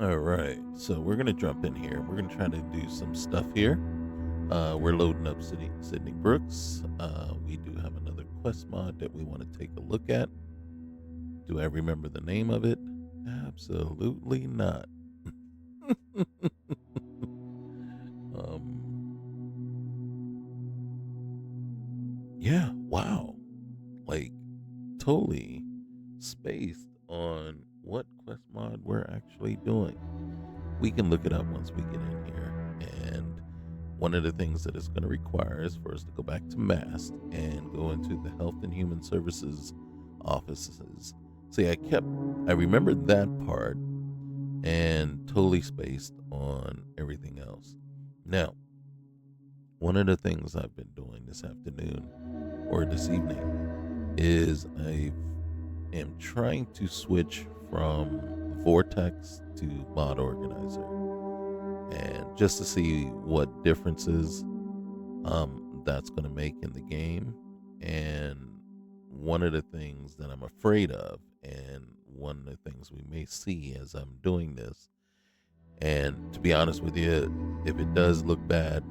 All right, so we're gonna jump in here. We're gonna try to do some stuff here. We're loading up Sydney Brooks. We do have another quest mod that we want to take a look at. Do I remember the name of it? Absolutely not. Yeah, wow. Like, totally spaced on what quest mod we're actually doing. We can look it up once we get in here. And one of the things that it's going to require is for us to go back to MAST and go into the Health and Human Services offices. See, I remembered that part and totally spaced on everything else. Now, one of the things I've been doing this afternoon or this evening is I am trying to switch from Vortex to Mod Organizer, and just to see what differences that's going to make in the game. And one of the things that I'm afraid of, and one of the things we may see as I'm doing this, and to be honest with you, if it does look bad,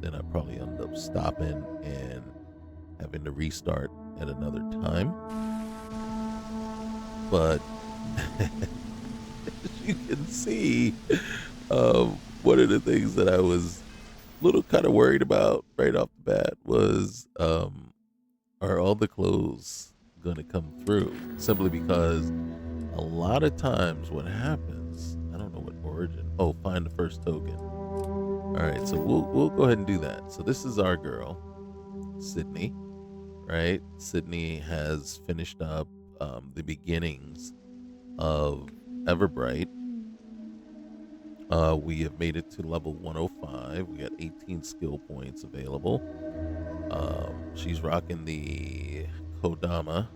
then I probably end up stopping and having to restart at another time. But as you can see, one of the things that I was a little kind of worried about right off the bat was, are all the clothes going to come through? Simply because a lot of times what happens, I don't know what origin. Oh, find the first token. All right, so we'll go ahead and do that. So this is our girl, Sydney, right? Sydney has finished up the beginnings of Everbright. We have made it to level 105. We got 18 skill points available. She's rocking the Kodama.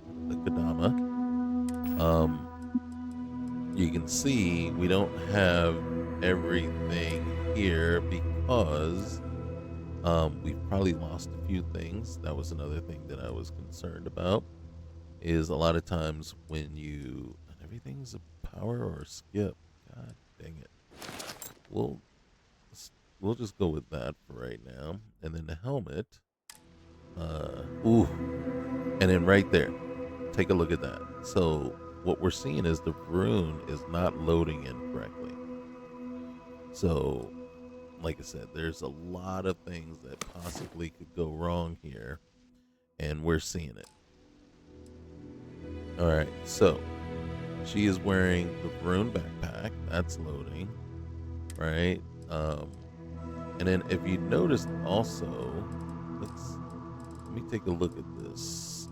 You can see we don't have everything here because we've probably lost a few things. That was another thing that I was concerned about. Is a lot of times when everything's a power or a skip. God dang it. We'll we'll just go with that for right now. And then the helmet. Ooh. And then right there, take a look at that. So what we're seeing is the rune is not loading in correctly. So, like I said, there's a lot of things that possibly could go wrong here, and we're seeing it. All right, so she is wearing the rune backpack. That's loading, right? And then if you notice also, let me take a look at this.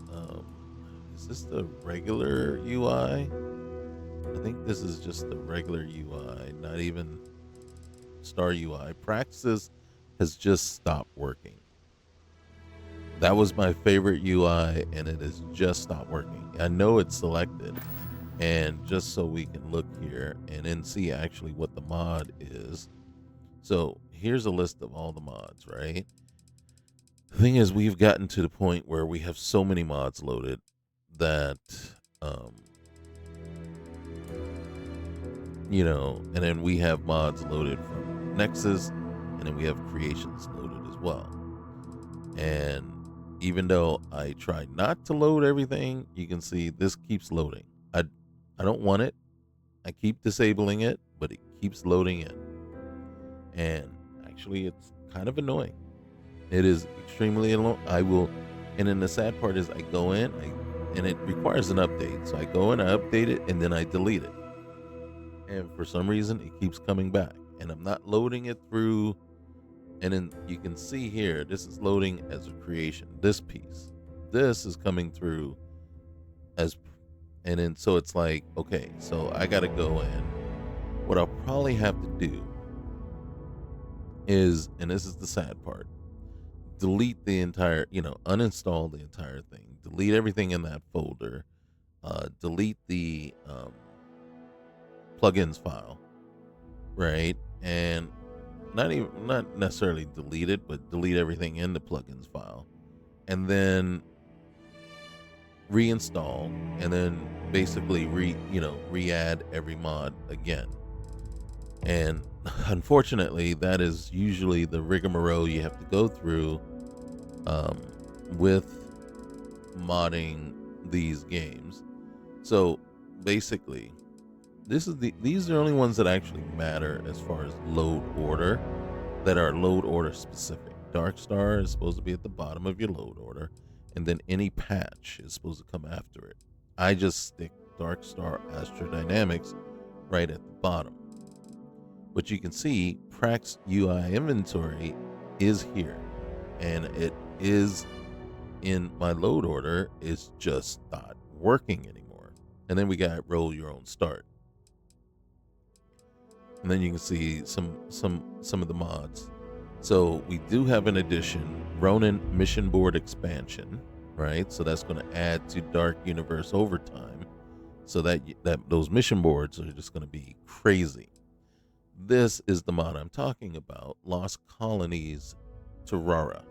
Is this the regular UI? I think this is just the regular UI, not even Star UI. Praxis has just stopped working. That was my favorite UI, and it has just stopped working. I know it's selected, and just so we can look here and then see actually what the mod is. So here's a list of all the mods, right? The thing is, we've gotten to the point where we have so many mods loaded that, and then we have mods loaded from Nexus, and then we have creations loaded as well. And even though I try not to load everything, you can see this keeps loading. I don't want it. I keep disabling it, but it keeps loading in. And actually, it's kind of annoying. It is extremely annoying. And then the sad part is I go in, and it requires an update. So I go in, I update it, and then I delete it. And for some reason, it keeps coming back. And I'm not loading it through. And then you can see here, this is loading as a creation. This piece. This is coming through as. And then so it's like, okay, so I got to go in. What I'll probably have to do is, and this is the sad part, delete the entire, uninstall the entire thing, delete everything in that folder, delete the plugins file, right? And not necessarily delete it, but delete everything in the plugins file, and then reinstall, and then basically re-add every mod again. And unfortunately, that is usually the rigmarole you have to go through um, with modding these games. So basically, these are the only ones that actually matter as far as load order, that are load order specific. Dark Star is supposed to be at the bottom of your load order, and then any patch is supposed to come after it. I just stick Dark Star Astrodynamics right at the bottom. But you can see Prax UI inventory is here, and it is in my load order. It's just not working anymore. And then we got roll your own start. And then you can see some of the mods. So we do have an addition, Ronin Mission Board expansion, right? So that's going to add to Dark Universe overtime, so that those mission boards are just going to be crazy. This is the mod I'm talking about, Lost Colonies-Tirawa.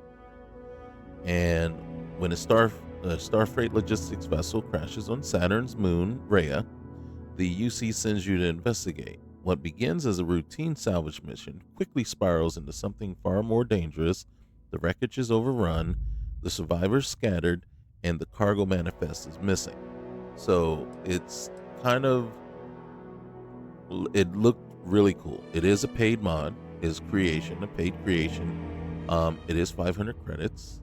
And when a Starfreight Logistics vessel crashes on Saturn's moon, Rhea, the UC sends you to investigate. What begins as a routine salvage mission quickly spirals into something far more dangerous. The wreckage is overrun, the survivors scattered, and the cargo manifest is missing. So it's kind of, it looked really cool. It is a paid mod, is creation, a paid creation. It is 500 credits.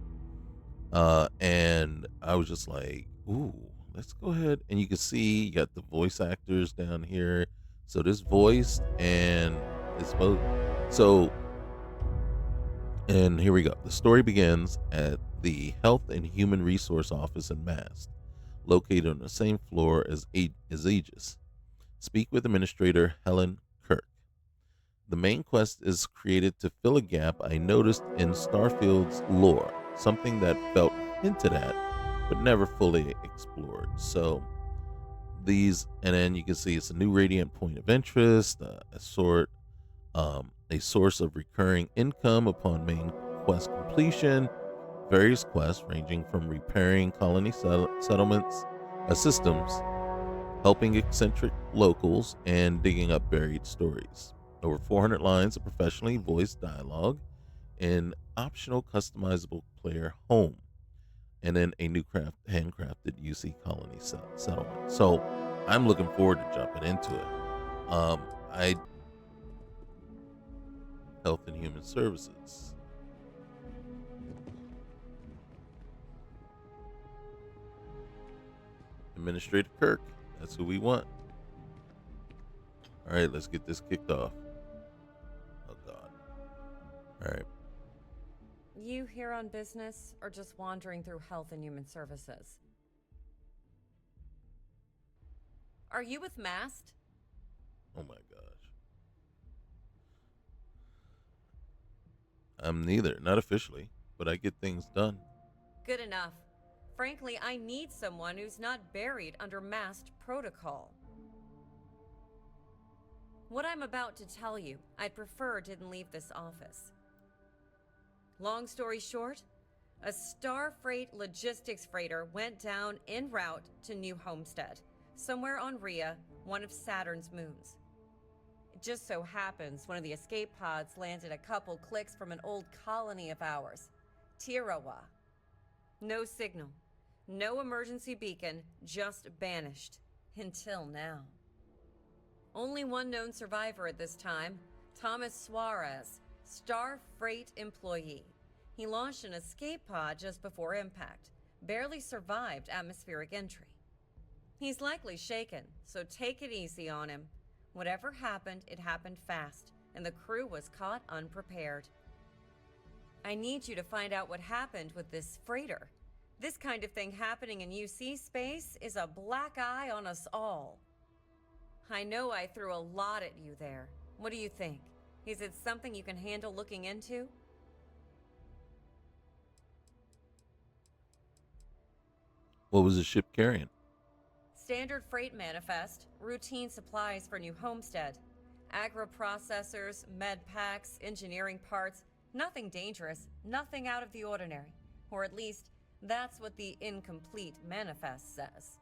And I was just like, ooh, let's go ahead. And you can see you got the voice actors down here. So this voiced, and it's both. So, and here we go. The story begins at the Health and Human Resource Office in Mast, located on the same floor as Aegis. Speak with Administrator Helen Kirk. The main quest is created to fill a gap I noticed in Starfield's lore, something that felt hinted at but never fully explored. So these, and then you can see it's a new radiant point of interest, a source of recurring income upon main quest completion. Various quests ranging from repairing colony settlements, systems, helping eccentric locals, and digging up buried stories. Over 400 lines of professionally voiced dialogue, an optional customizable player home, and then a new handcrafted UC colony settlement. So I'm looking forward to jumping into it. I Health and Human Services. Administrator Kirk, that's who we want. All right, let's get this kicked off. Oh God. All right. You here on business or just wandering through Health and Human Services? Are you with Mast? Oh my gosh. I'm neither, not officially, but I get things done. Good enough. Frankly, I need someone who's not buried under Mast protocol. What I'm about to tell you, I'd prefer didn't leave this office. Long story short, a Starfreight Logistics freighter went down en route to New Homestead, somewhere on Rhea, one of Saturn's moons. It just so happens one of the escape pods landed a couple clicks from an old colony of ours, Tirawa. No signal, no emergency beacon, just banished. Until now. Only one known survivor at this time, Thomas Suarez, Starfreight employee. He launched an escape pod just before impact, barely survived atmospheric entry. He's likely shaken, so take it easy on him. Whatever happened, it happened fast, and the crew was caught unprepared. I need you to find out what happened with this freighter. This kind of thing happening in UC space is a black eye on us all. I know I threw a lot at you there. What do you think? Is it something you can handle looking into? What was the ship carrying? Standard freight manifest, routine supplies for New Homestead. Agro-processors, med packs, engineering parts. Nothing dangerous, nothing out of the ordinary. Or at least, that's what the incomplete manifest says.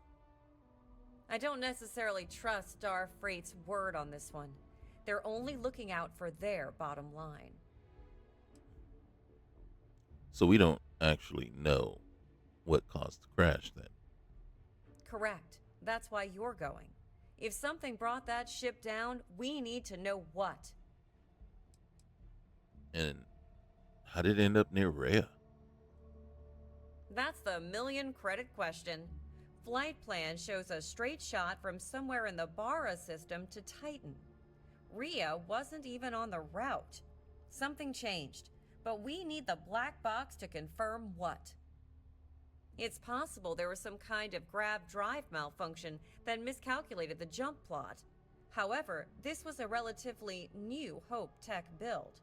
I don't necessarily trust Starfreight's word on this one. They're only looking out for their bottom line. So we don't actually know what caused the crash then. Correct. That's why you're going. If something brought that ship down, we need to know what. And how did it end up near Rhea? That's the million credit question. Flight plan shows a straight shot from somewhere in the Bara system to Titan. Rhea wasn't even on the route. Something changed, but we need the black box to confirm what. It's possible there was some kind of grav drive malfunction that miscalculated the jump plot. However, this was a relatively new Hope Tech build.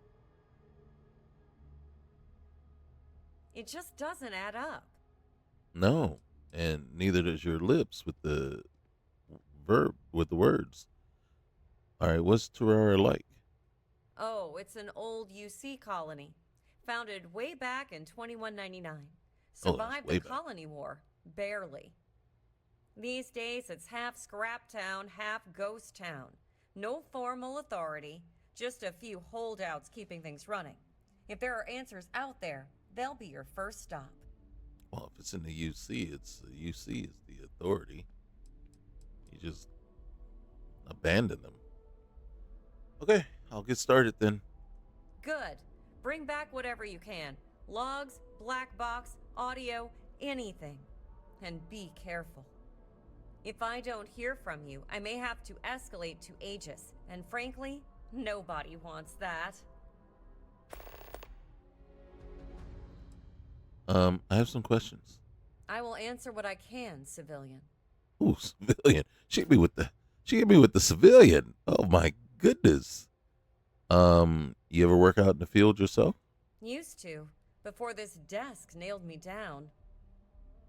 It just doesn't add up. No, and neither does your lips with the words. All right, what's Terrara like? Oh, it's an old UC colony. Founded way back in 2199. Oh, that's Survived way the back. colony war. Barely. These days, it's half scrap town, half ghost town. No formal authority, just a few holdouts keeping things running. If there are answers out there, they'll be your first stop. Well, if it's in the UC, it's the UC is the authority. You just abandon them. Okay, I'll get started then. Good. Bring back whatever you can. Logs, black box, audio, anything. And be careful. If I don't hear from you, I may have to escalate to Aegis. And frankly, nobody wants that. I have some questions. I will answer what I can, civilian. Ooh, civilian. She hit me with the civilian. Oh my goodness. You ever work out in the field yourself? Used to, before this desk nailed me down.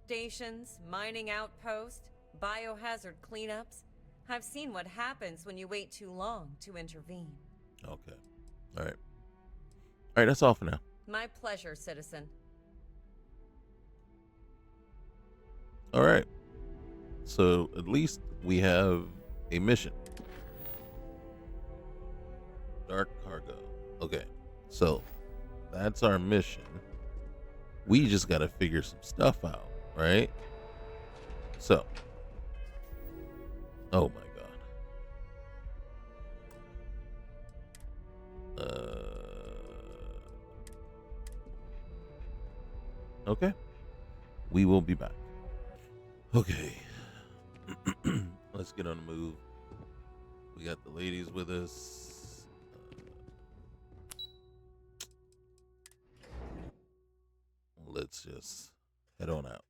Stations, mining outpost, biohazard cleanups. I've seen what happens when you wait too long to intervene. Okay. All right. All right, that's all for now. My pleasure, citizen. All right. So at least we have a mission. Dark cargo. Okay. So that's our mission. We just got to figure some stuff out, right? So. Oh my god. Okay. We will be back. Okay. Let's get on the move. We got the ladies with us. Let's just head on out.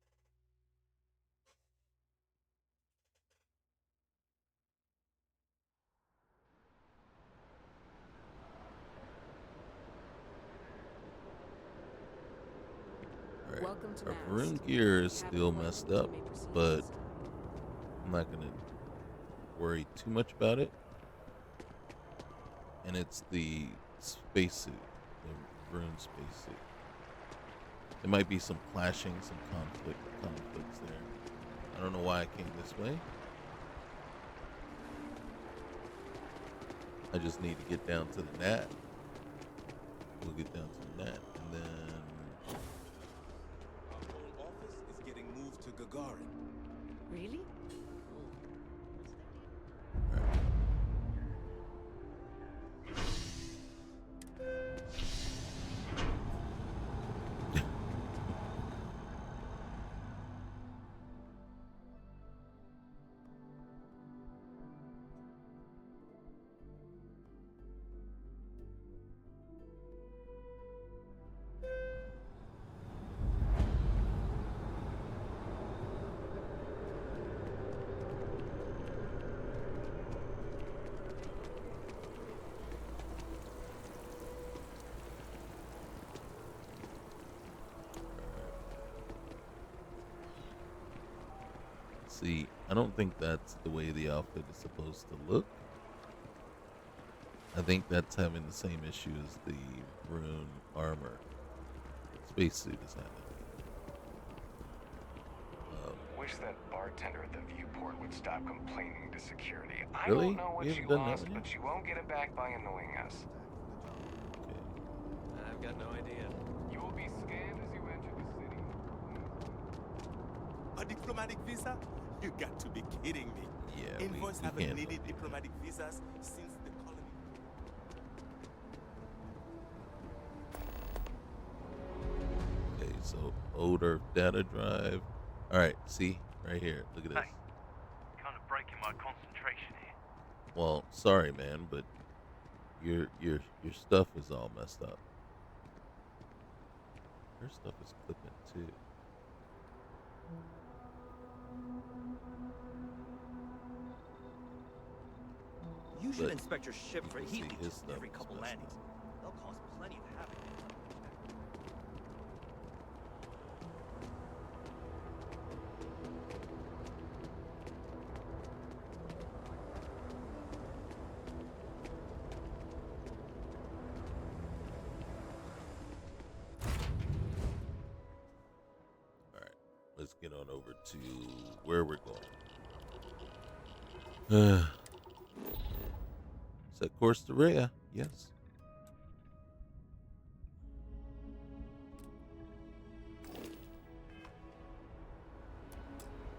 All right. Welcome to Our Mast. room gear is still messed up, but I'm not gonna worry too much about it. And it's the spacesuit, the room spacesuit. There might be some clashing, some conflicts there. I don't know why I came this way. I just need to get down to the net. We'll get down to the net, and then Our whole office is getting moved to Gagarin. Really? see, I don't think that's the way the outfit is supposed to look. I think that's having the same issue as the rune armor spacesuit is having. We wish that bartender at the viewport would stop complaining to security. I Really? don't know what You you haven't done that lost, one yet? but you won't get it back by annoying us. Okay. I've got no idea. You will be scanned as you enter the city. A diplomatic visa? You got to be kidding me. Yeah, Invoice we haven't can't needed do that. diplomatic visas since the colony. Okay, so odor data drive. All right, see right here. Look at this. Hey, kind of breaking my concentration here. Well, sorry, man, but your stuff is all messed up. Her stuff is clipping too. You should But inspect your ship you for can heat see his leeches stuff every is couple messed landings. up. They'll cause plenty of havoc. All right, let's get on over to where we're going. Set course to Rhea. Yes.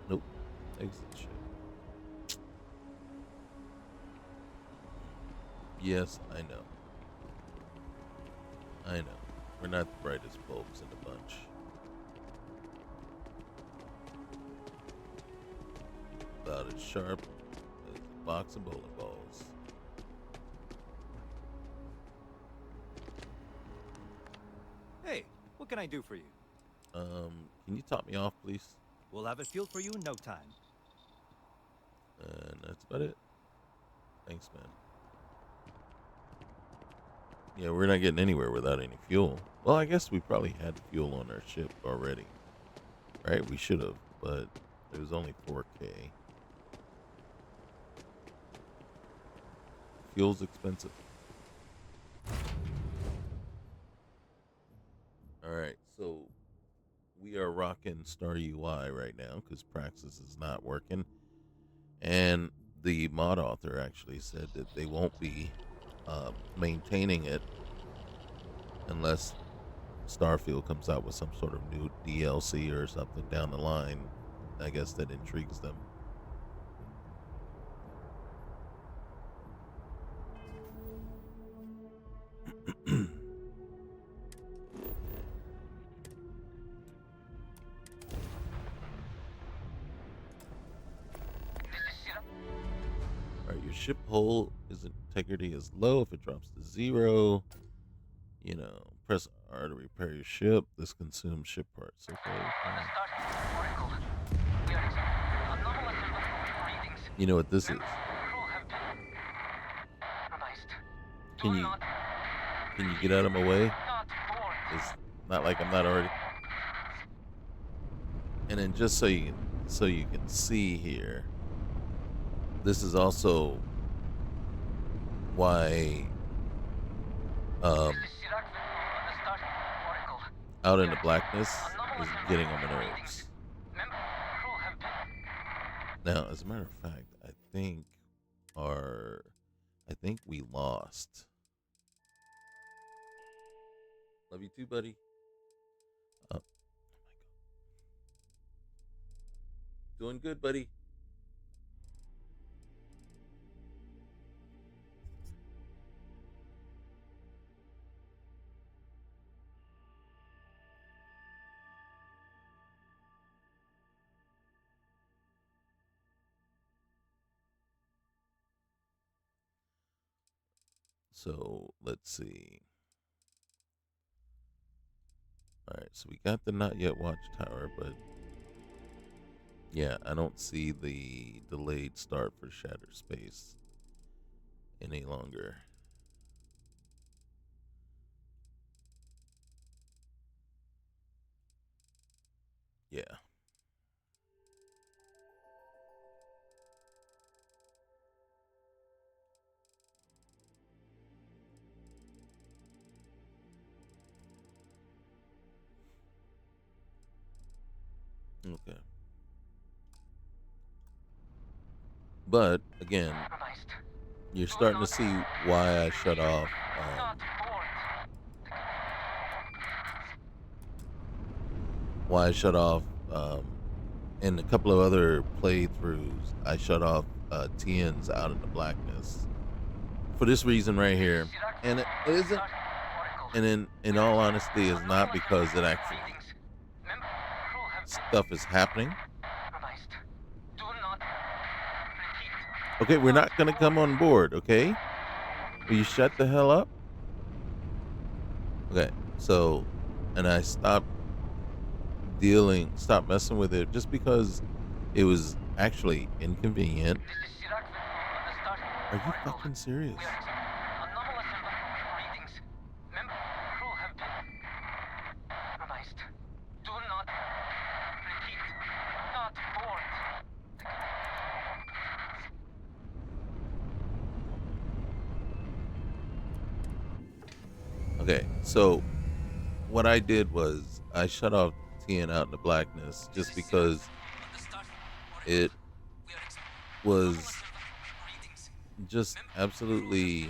Nope. Exit ship. Yes, I know. I know. We're not the brightest bulbs in the bunch. About as sharp as a box of bowling balls. Hey, what can I do for you? Can you top me off, please? We'll have it fueled for you in no time. And that's about it. Thanks, man. Yeah, we're not getting anywhere without any fuel. Well, I guess we probably had fuel on our ship already. Right? We should have, but it was only 4K. Fuel's expensive. Alright, so we are rocking Star UI right now because Praxis is not working. And the mod author actually said that they won't be maintaining it unless Starfield comes out with some sort of new DLC or something down the line. I guess that intrigues them. Alright, your ship hull is integrity is low. If it drops to 0, you know, press R to repair your ship. This consumes ship parts. Okay. You know what this is? Can you get out of my way? It's not like I'm not already. And then just so you can see here, this is also why out in the blackness is getting on my nerves. Now, as a matter of fact, I think we lost. Love you too, buddy. Oh my God. Doing good, buddy. So let's see. All right, so we got the not yet watchtower, but yeah, I don't see the delayed start for Shattered Space any longer. Yeah. Okay. But again, you're starting to see why I shut off. Why I shut off. In a couple of other playthroughs, I shut off TNs out in the blackness for this reason right here, and it isn't. And in all honesty, is not because it actually stuff is happening. Okay, we're not gonna come on board. Okay, will you shut the hell up? Okay, so, and I stopped messing with it just because it was actually inconvenient. Are you fucking serious? Okay, so what I did was I shut off TN out in the blackness just because it was just absolutely.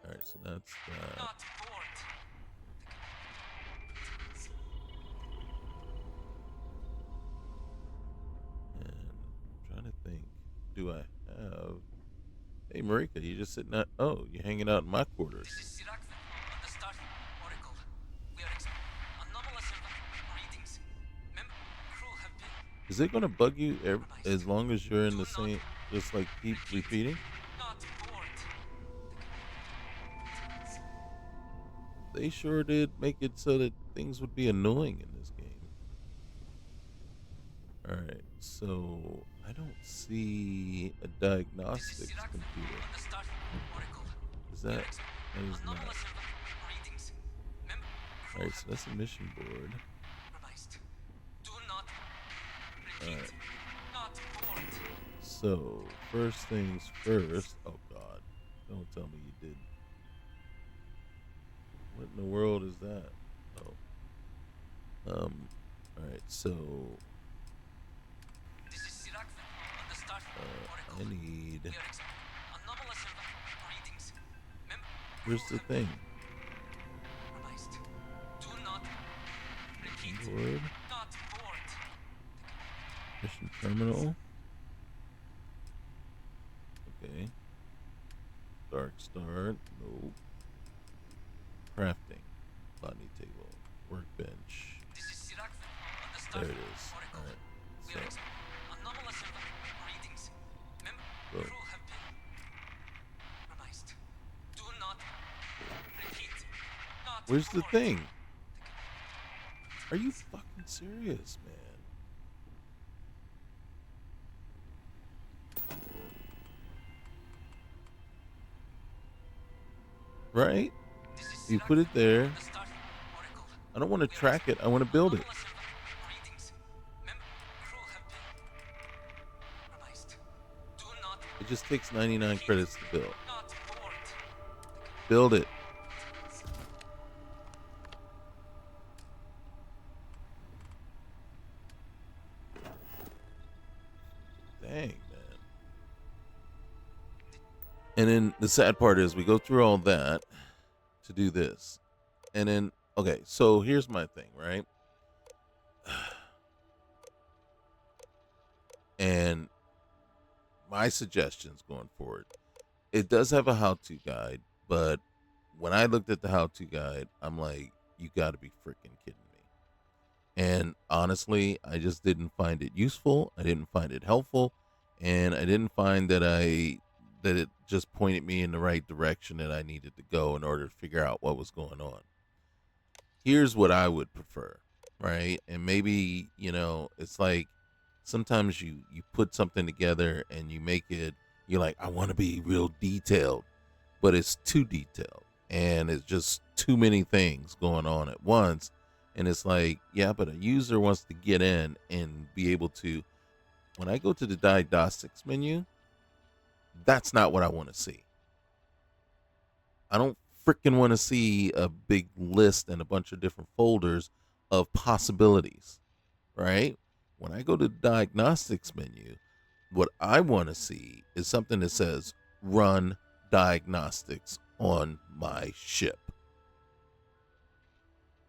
All right, so that's that. And I'm trying to think, do I have? Hey, Marika, you just sitting out? Oh, you're hanging out in my quarters. Is it gonna bug you as long as you're in the same? Just like keep repeating. They sure did make it so that things would be annoying in this game. All right, so I don't see a diagnostics computer. Is that? That is not. All right, so that's a mission board. All right. So first things first. Oh God! Don't tell me you did. What in the world is that? Oh. All right. So. I need. Where's the thing? Mission board. Mission terminal. Okay. Dark start. Nope. Crafting. Botany table. Workbench. There it is. Alright. So. Boom. Where's the thing? Are you fucking serious, man? Right? You put it there. I don't want to track it. I want to build it. It just takes 99 credits to build. Build it. Dang, man. And then the sad part is we go through all that to do this. And then, okay, so here's my thing, right? And my suggestions going forward. It does have a how-to guide, but when I looked at the how-to guide, I'm like, you got to be freaking kidding me. And honestly, I just didn't find it useful. I didn't find it helpful, and I didn't find that it just pointed me in the right direction that I needed to go in order to figure out what was going on. Here's what I would prefer, right? And maybe, it's like sometimes you put something together and you make it, you're like, I want to be real detailed, but it's too detailed and it's just too many things going on at once. And it's like, yeah, but a user wants to get in and be able to, when I go to the diagnostics menu, that's not what I want to see. I don't freaking want to see a big list and a bunch of different folders of possibilities, right? When I go to the diagnostics menu, what I want to see is something that says run diagnostics on my ship.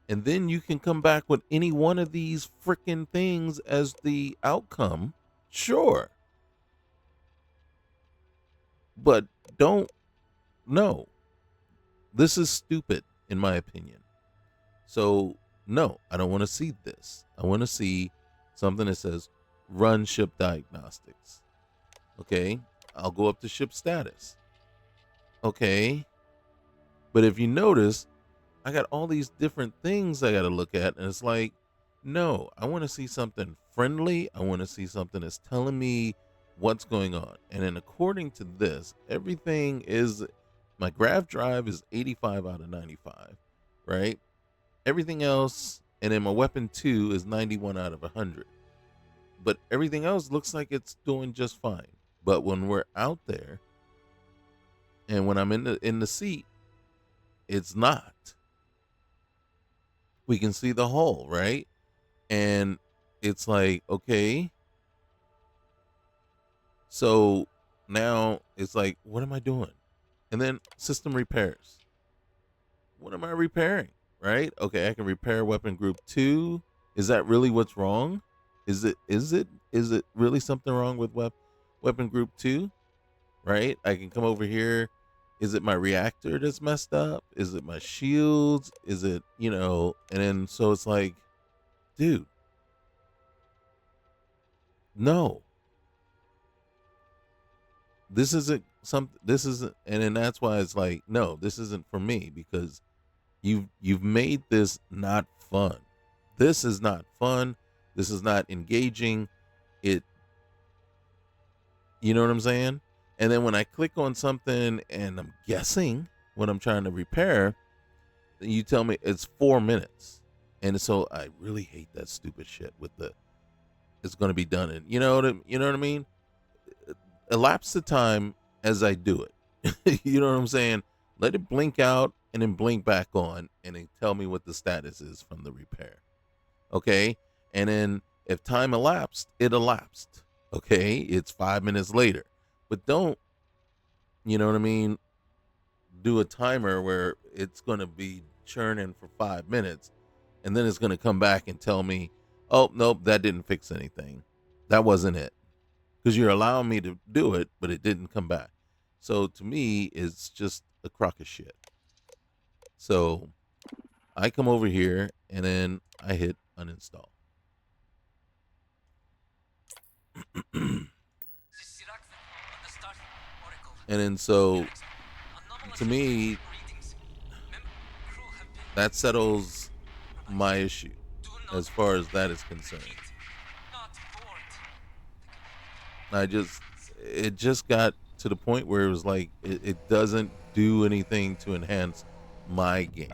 And then you can come back with any one of these freaking things as the outcome. Sure. But don't, no. This is stupid, in my opinion. So, no, I don't want to see this. I want to see something that says run ship diagnostics. Okay. I'll go up to ship status. Okay. But if you notice, I got all these different things I got to look at. And it's like, no, I want to see something friendly. I want to see something that's telling me what's going on. And then according to this, everything is, my graph drive is 85 out of 95, right? Everything else, and then my weapon 2 is 91 out of 100. But everything else looks like it's doing just fine. But when we're out there, and when I'm in the seat, it's not. We can see the hull, right? And it's like, okay. So now it's like, what am I doing? And then system repairs. What am I repairing? Right? Okay, I can repair weapon group 2. Is that really what's wrong? Is it really something wrong with weapon group 2? Right? I can come over here. Is it my reactor that's messed up? Is it my shields? Is it, and then so it's like, dude, no. This isn't, and then that's why it's like, no, this isn't for me, because you've made this not fun. This is not fun. This is not engaging. You know what I'm saying? And then when I click on something and I'm guessing what I'm trying to repair, you tell me it's 4 minutes. And so I really hate that stupid shit with it's going to be done in, you know what I mean? Elapse the time as I do it. You know what I'm saying? Let it blink out and then blink back on and then tell me what the status is from the repair. Okay? And then if time elapsed, it elapsed. Okay? It's 5 minutes later. But don't, you know what I mean, do a timer where it's going to be churning for 5 minutes and then it's going to come back and tell me, oh, nope, that didn't fix anything. That wasn't it. Because you're allowing me to do it, but it didn't come back. So to me, it's just a crock of shit. So I come over here and then I hit uninstall. And then so to me, that settles my issue as far as that is concerned. It just got to the point where it was like, it doesn't do anything to enhance my game.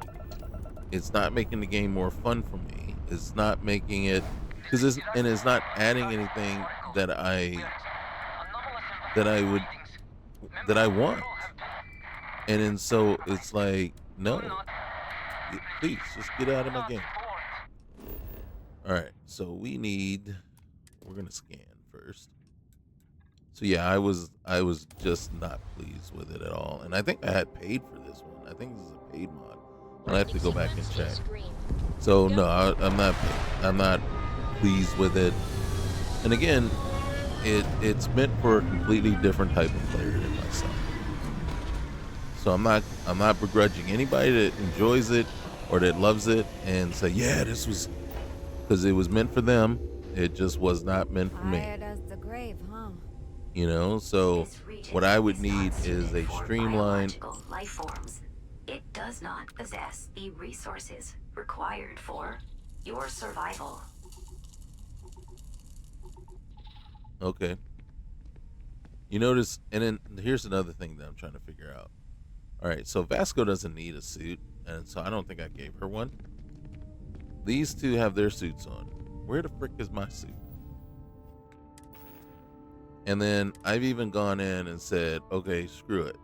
It's not making the game more fun for me. It's not making it, it's not adding anything that I want. And then so it's like, no, please just get out of my game. All right, so we're gonna scan first. So yeah, I was just not pleased with it at all, and I think I had paid for this one. I think this is a paid mod. I'll have to go back and check. So no, I'm not pleased with it. And again, it's meant for a completely different type of player than myself. So I'm not begrudging anybody that enjoys it or that loves it and say, yeah, this was, because it was meant for them. It just was not meant for me. So what I would need is a streamlined life forms. It does not possess the resources required for your survival. Okay. You notice, and then here's another thing that I'm trying to figure out. All right, so Vasco doesn't need a suit, and so I don't think I gave her one. These two have their suits on. Where the frick is my suit? And then I've even gone in and said, okay, screw it.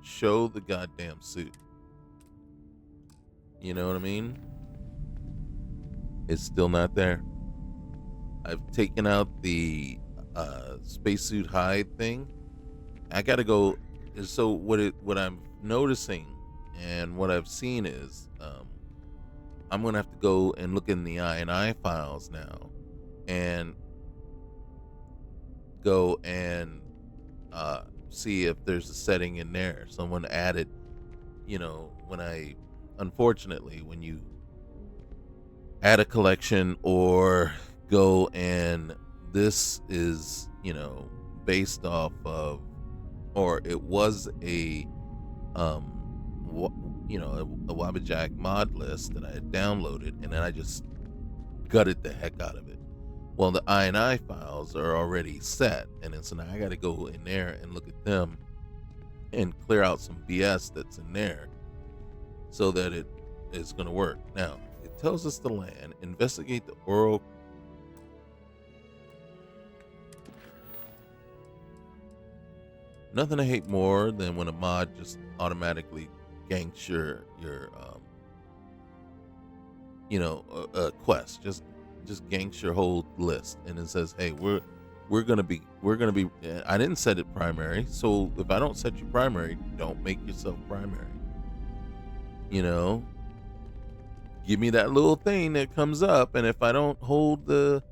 Show the goddamn suit. You know what I mean? It's still not there. I've taken out the spacesuit hide thing. I gotta go. So what I'm noticing and what I've seen is I'm gonna have to go and look in the I files now, and go and see if there's a setting in there. Someone added, unfortunately, when you add a collection or go and this is, based off of, or it was a, a Wabbajack mod list that I had downloaded, and then I just gutted the heck out of it. Well, the I files are already set, and then so now I got to go in there and look at them and clear out some BS that's in there so that it is going to work. Now, it tells us to land, investigate the oral. Nothing I hate more than when a mod just automatically ganks your quest. Just ganks your whole list, and it says, "Hey, we're gonna be. I didn't set it primary, so if I don't set you primary, don't make yourself primary. Give me that little thing that comes up, and if I don't hold the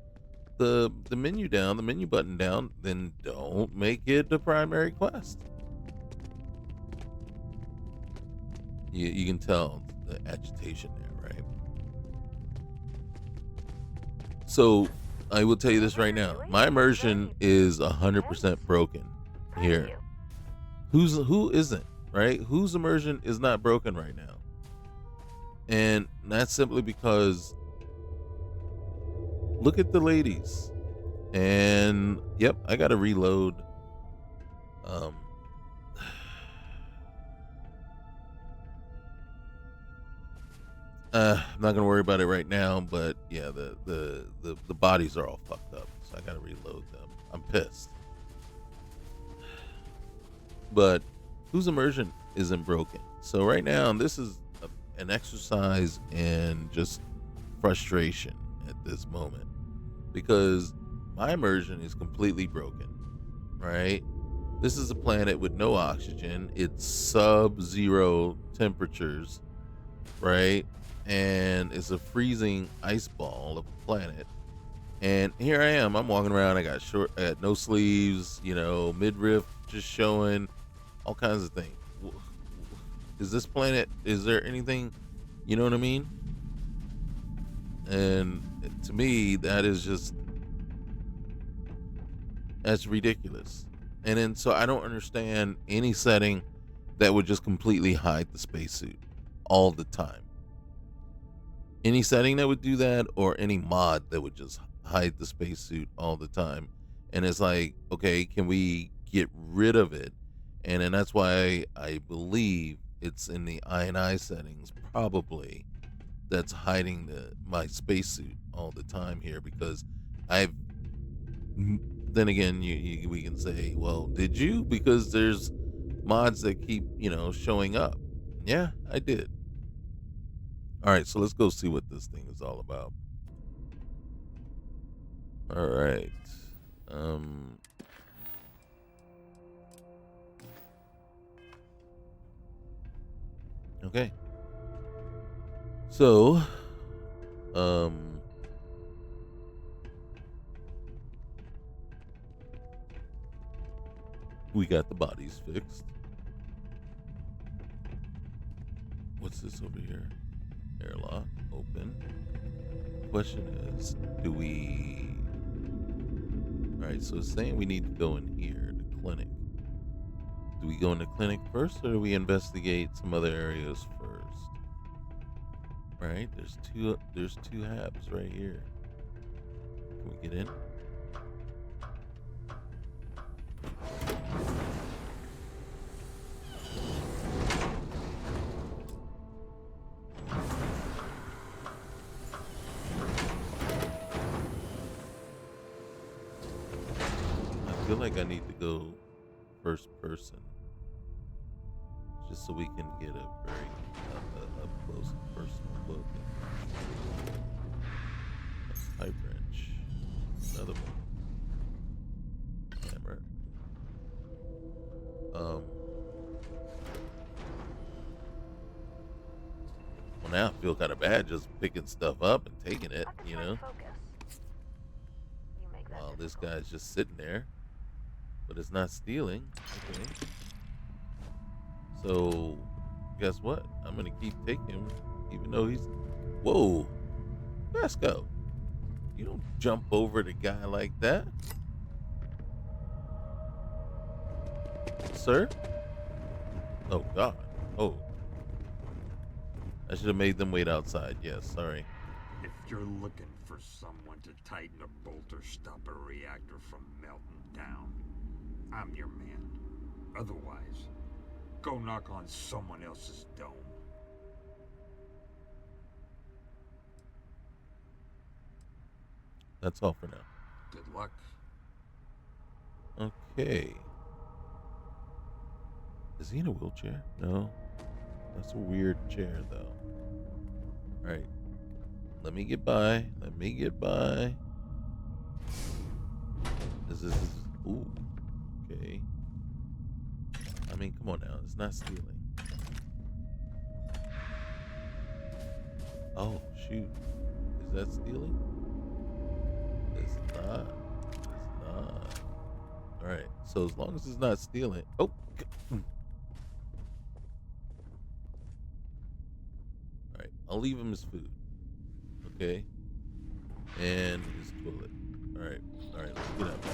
menu down, the menu button down, then don't make it the primary quest." You can tell the agitation there, right? So I will tell you this right now. My immersion is 100% broken here. Who isn't, right? Whose immersion is not broken right now? And that's simply because look at the ladies. And yep, I got to reload. I'm not gonna worry about it right now, but yeah, the bodies are all fucked up, so I gotta reload them. I'm pissed. But whose immersion isn't broken? So right now, this is an exercise in just frustration at this moment, because my immersion is completely broken, right? This is a planet with no oxygen. It's sub-zero temperatures, right? And it's a freezing ice ball of a planet. And here I am. I'm walking around. I got no sleeves, midriff just showing, all kinds of things. Is this planet? Is there anything? You know what I mean? And to me, that's ridiculous. And then so I don't understand any setting that would just completely hide the spacesuit all the time. Any setting that would do that, or any mod that would just hide the spacesuit all the time. And it's like, okay, can we get rid of it? And then that's why I believe it's in the I settings, probably, that's hiding my spacesuit all the time here, because then again, we can say, well, did you? Because there's mods that keep, showing up. Yeah, I did. All right, so let's go see what this thing is all about. All right. Okay. So, we got the bodies fixed. What's this over here? Airlock open. Question is, do we... Alright, so it's saying we need to go in here, the clinic. Do we go in the clinic first, or do we investigate some other areas first? Right, there's two habs right here. Can we get in? I feel like I need to go first person, just so we can get a very up close and personal look. Pipe wrench. Another one. Hammer. Well, now I feel kind of bad just picking stuff up and taking it, you know, while this guy's just sitting there, but it's not stealing. Okay. So, guess what? I'm going to keep taking him, even though he's. Whoa. Let's go. You don't jump over the guy like that. Sir? Oh, God. Oh. I should have made them wait outside. Yes, sorry. If you're looking for someone to tighten a bolt or stop a reactor from melting down, I'm your man. Otherwise, go knock on someone else's dome. That's all for now. Good luck. Okay. Is he in a wheelchair? No. That's a weird chair, though. All right. Let me get by. Let me get by. Is this... Ooh. Okay. I mean, come on now. It's not stealing. Oh, shoot. Is that stealing? It's not. It's not. All right. So as long as it's not stealing... Oh. Alright, I'll leave him his food. Okay. And his toilet. Alright, let's get up.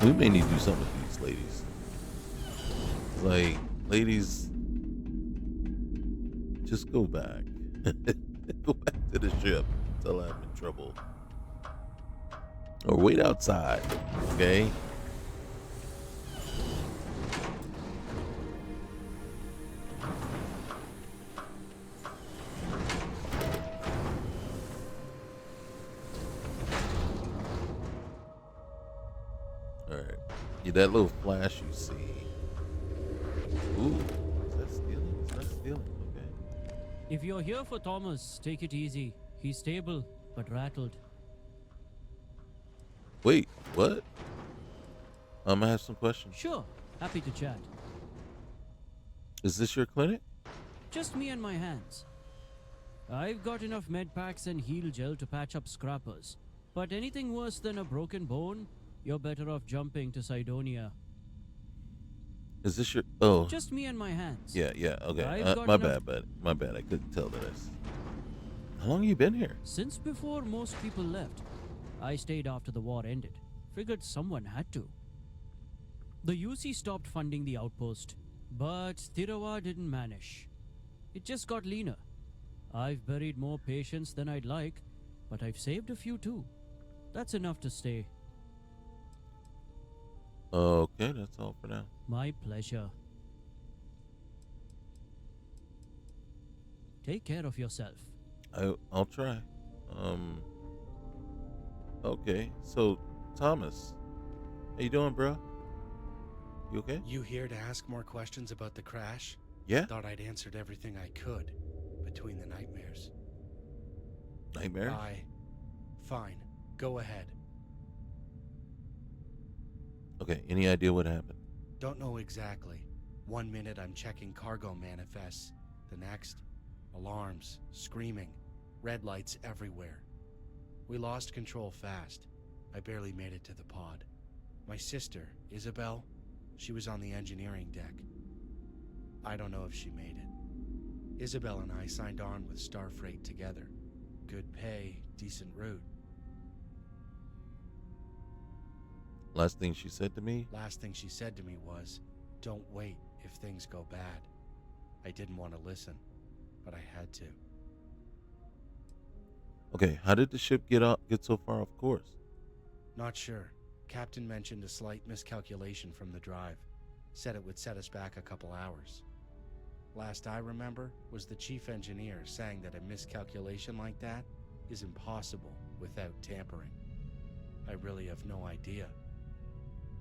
We may need to do something with these ladies. Like, ladies, just go back. Go back to the ship until I'm in trouble. Or wait outside, okay? That little flash you see. Ooh, is that stealing? It's not stealing. Okay. If you're here for Thomas, take it easy. He's stable, but rattled. Wait, what? I have some questions. Sure, happy to chat. Is this your clinic? Just me and my hands. I've got enough med packs and heal gel to patch up scrappers. But anything worse than a broken bone, you're better off jumping to Cydonia. Is this your... Oh. Just me and my hands. Yeah, okay. My bad. I couldn't tell this. How long you been here? Since before most people left. I stayed after the war ended. Figured someone had to. The UC stopped funding the outpost, but Tirawa didn't manage. It just got leaner. I've buried more patients than I'd like, but I've saved a few too. That's enough to stay. Okay, that's all for now. My pleasure. Take care of yourself. I'll try. Okay, so Thomas, how you doing, bro? You okay? You here to ask more questions about the crash? Yeah. Thought I'd answered everything I could between the nightmares. Nightmares? Fine. Go ahead. Okay, any idea what happened? Don't know exactly. 1 minute I'm checking cargo manifests. The next, alarms, screaming, red lights everywhere. We lost control fast. I barely made it to the pod. My sister, Isabel, she was on the engineering deck. I don't know if she made it. Isabel and I signed on with Starfreight together. Good pay, decent route. Last thing she said to me? Last thing she said to me was, don't wait if things go bad. I didn't want to listen, but I had to. Okay, how did the ship get so far off course? Not sure. Captain mentioned a slight miscalculation from the drive. Said it would set us back a couple hours. Last I remember was the chief engineer saying that a miscalculation like that is impossible without tampering. I really have no idea.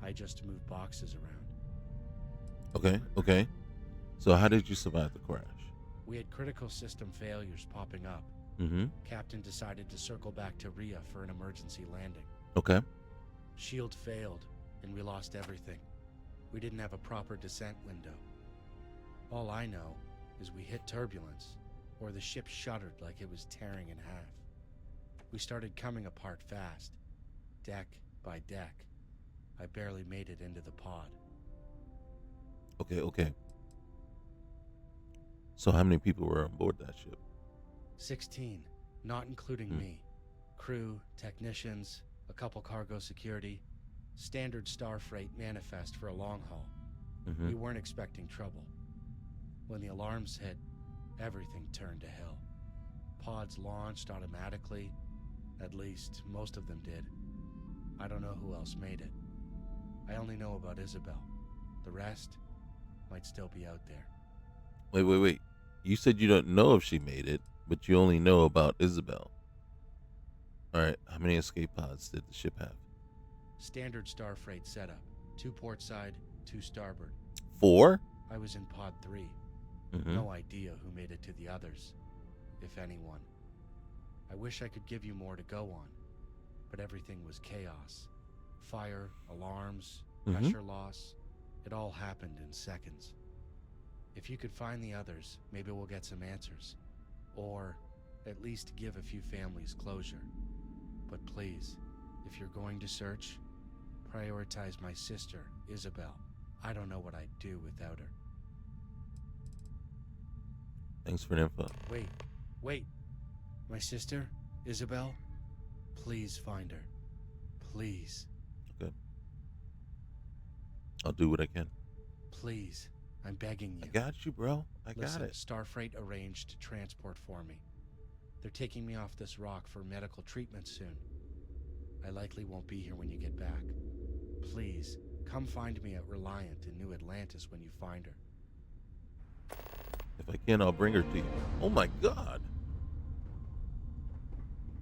I just moved boxes around. Okay. So how did you survive the crash? We had critical system failures popping up, Mm-hmm. Captain decided to circle back to Rhea for an emergency landing. Okay. Shield failed, and we lost everything. We didn't have a proper descent window. All I know is we hit turbulence, or the ship shuddered like it was tearing in half. We started coming apart fast, deck by deck. I barely made it into the pod. Okay. So how many people were on board that ship? 16, not including me. Crew, technicians, a couple cargo security. Standard Starfreight manifest for a long haul. Mm-hmm. We weren't expecting trouble. When the alarms hit, everything turned to hell. Pods launched automatically. At least, most of them did. I don't know who else made it. I only know about Isabel. The rest might still be out there. Wait. You said you don't know if she made it, but you only know about Isabel. All right. How many escape pods did the ship have? Standard Starfreight setup. 2 port side, 2 starboard. 4? I was in pod 3. Mm-hmm. No idea who made it to the others, if anyone. I wish I could give you more to go on, but everything was chaos. Fire, alarms, pressure loss. It all happened in seconds. If you could find the others, maybe we'll get some answers. Or at least give a few families closure. But please, if you're going to search, prioritize my sister, Isabel. I don't know what I'd do without her. Thanks for the info. Wait. My sister, Isabel? Please find her. Please. Okay. I'll do what I can. Please. I'm begging you. I got you, bro. Listen, got it. Starfreight arranged transport for me. They're taking me off this rock for medical treatment soon. I likely won't be here when you get back. Please, come find me at Reliant in New Atlantis when you find her. If I can, I'll bring her to you. Oh my God.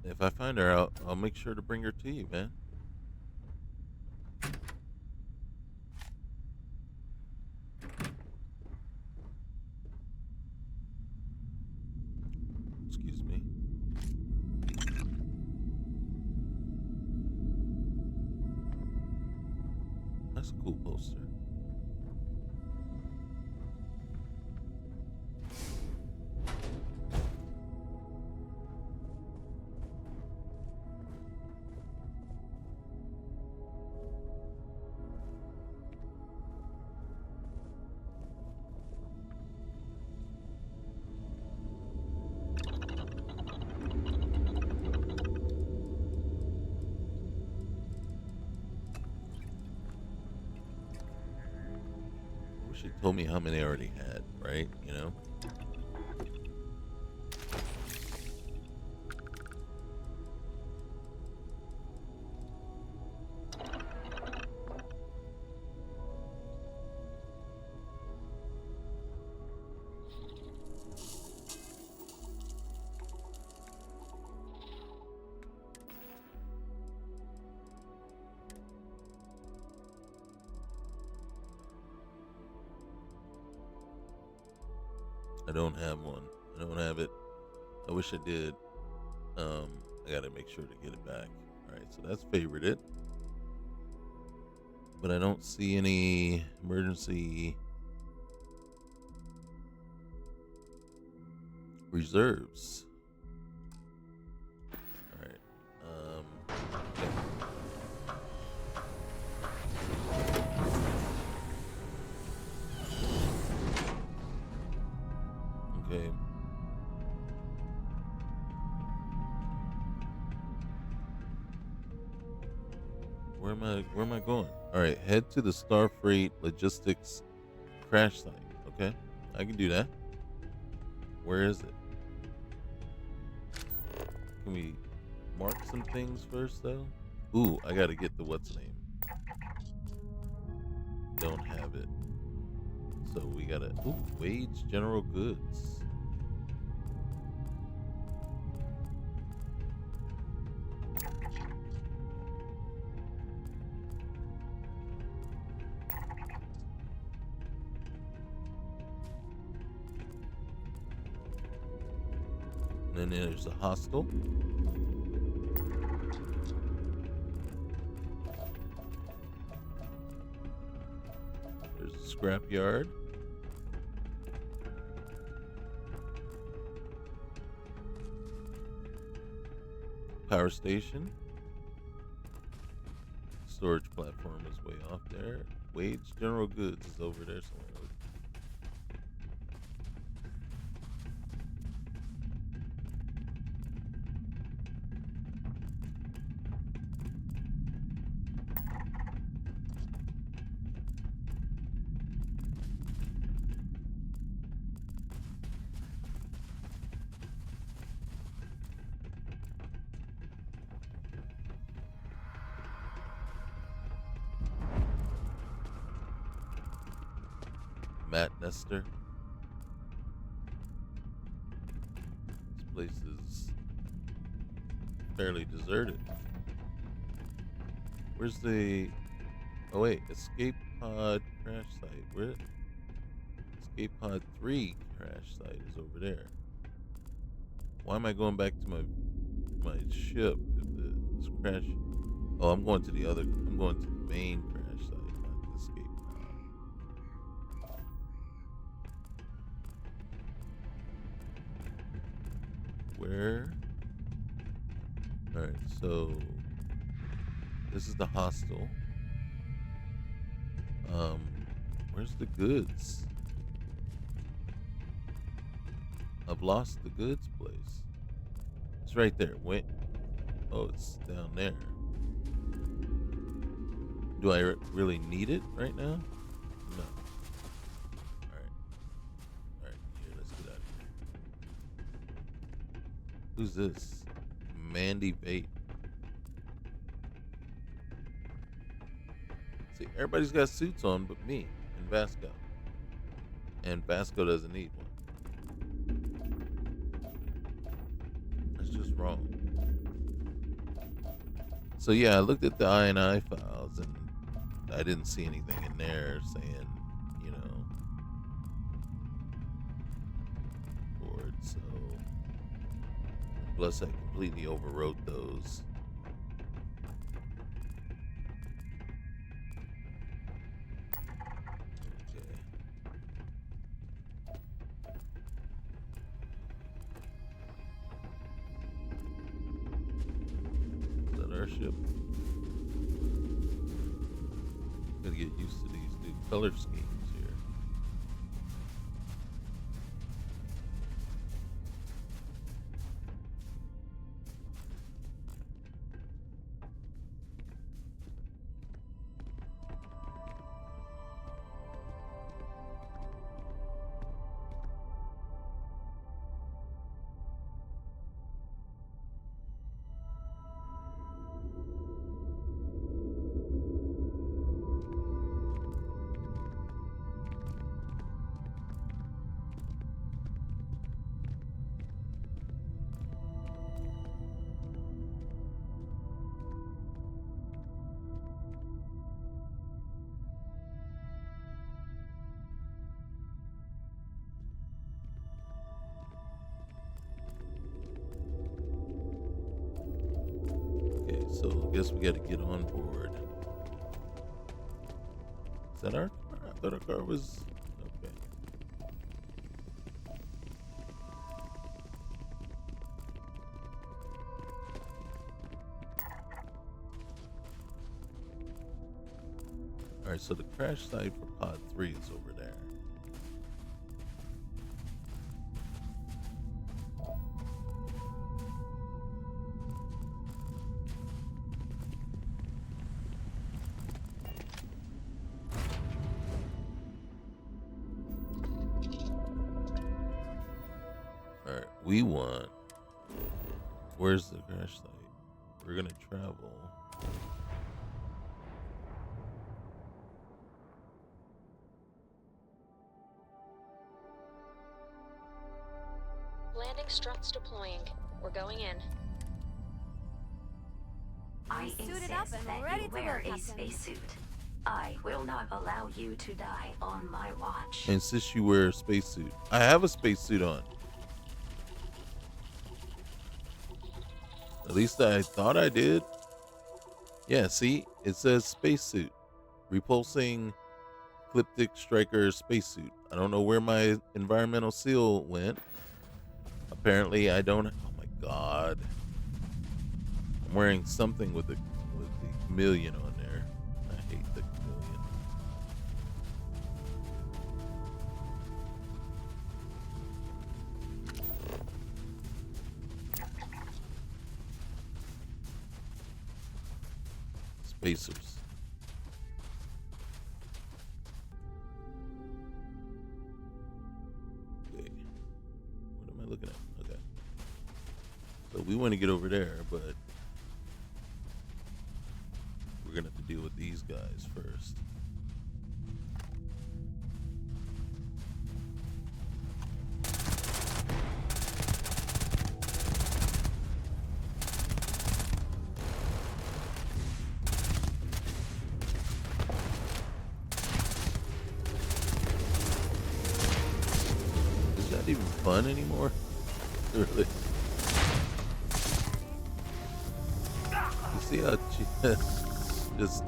If I find her out, I'll make sure to bring her to you, man. Excuse me. That's a cool poster. She told me how many I already had, right? You know? I don't have one. I don't have it. I wish I did. I gotta make sure to get it back. Alright, so that's favorited. But I don't see any emergency reserves. Alright. Okay. Okay. Where am I going? All right, head to the Starfreight Logistics crash site. Okay, I can do that. Where is it? Can we mark some things first though? Ooh, I gotta get the what's name. Don't have it. So we gotta wage general goods. And then there's a hostel. There's a scrapyard. Power station. Storage platform is way off there. Wade's General Goods is over there somewhere. Matt Nestor. This place is fairly deserted. Where's the... Oh wait, escape pod crash site. Where? Escape pod 3 crash site is over there. Why am I going back to my ship if this crash... Oh, I'm going to the other... I'm going to the main crash site, not the escape pod. Where? Alright, so this is the hostel. Where's the goods? I've lost the goods place. It's right there. Wait. Oh, it's down there. Do I really need it right now? No. Alright, here, let's get out of here. Who's this? Mandy Bate. See, everybody's got suits on but me and Vasco. And Vasco doesn't need one. That's just wrong. So yeah, I looked at the I&I files and I didn't see anything in there saying, you know, board, so plus I completely overwrote those. Okay. Is that our ship? Gotta get used to these new color schemes here. So I guess we got to get on board. Is that our car? I thought our car was okay. All right, so the crash site for Pod 3 is over there. We want. Where's the crash site? We're gonna travel. Landing struts deploying. We're going in. I insist that you wear a spacesuit. I will not allow you to die on my watch. I insist you wear a spacesuit. I have a spacesuit on. At least I thought I did. Yeah, see? It says spacesuit. Repulsing ecliptic striker spacesuit. I don't know where my environmental seal went. Apparently I don't. Oh my god. I'm wearing something with the chameleon on there. I hate the chameleon. Spacers. Okay. What am I looking at? Okay. So we want to get over there, but we're gonna have to deal with these guys first. Is that even fun anymore? Really? You see how she just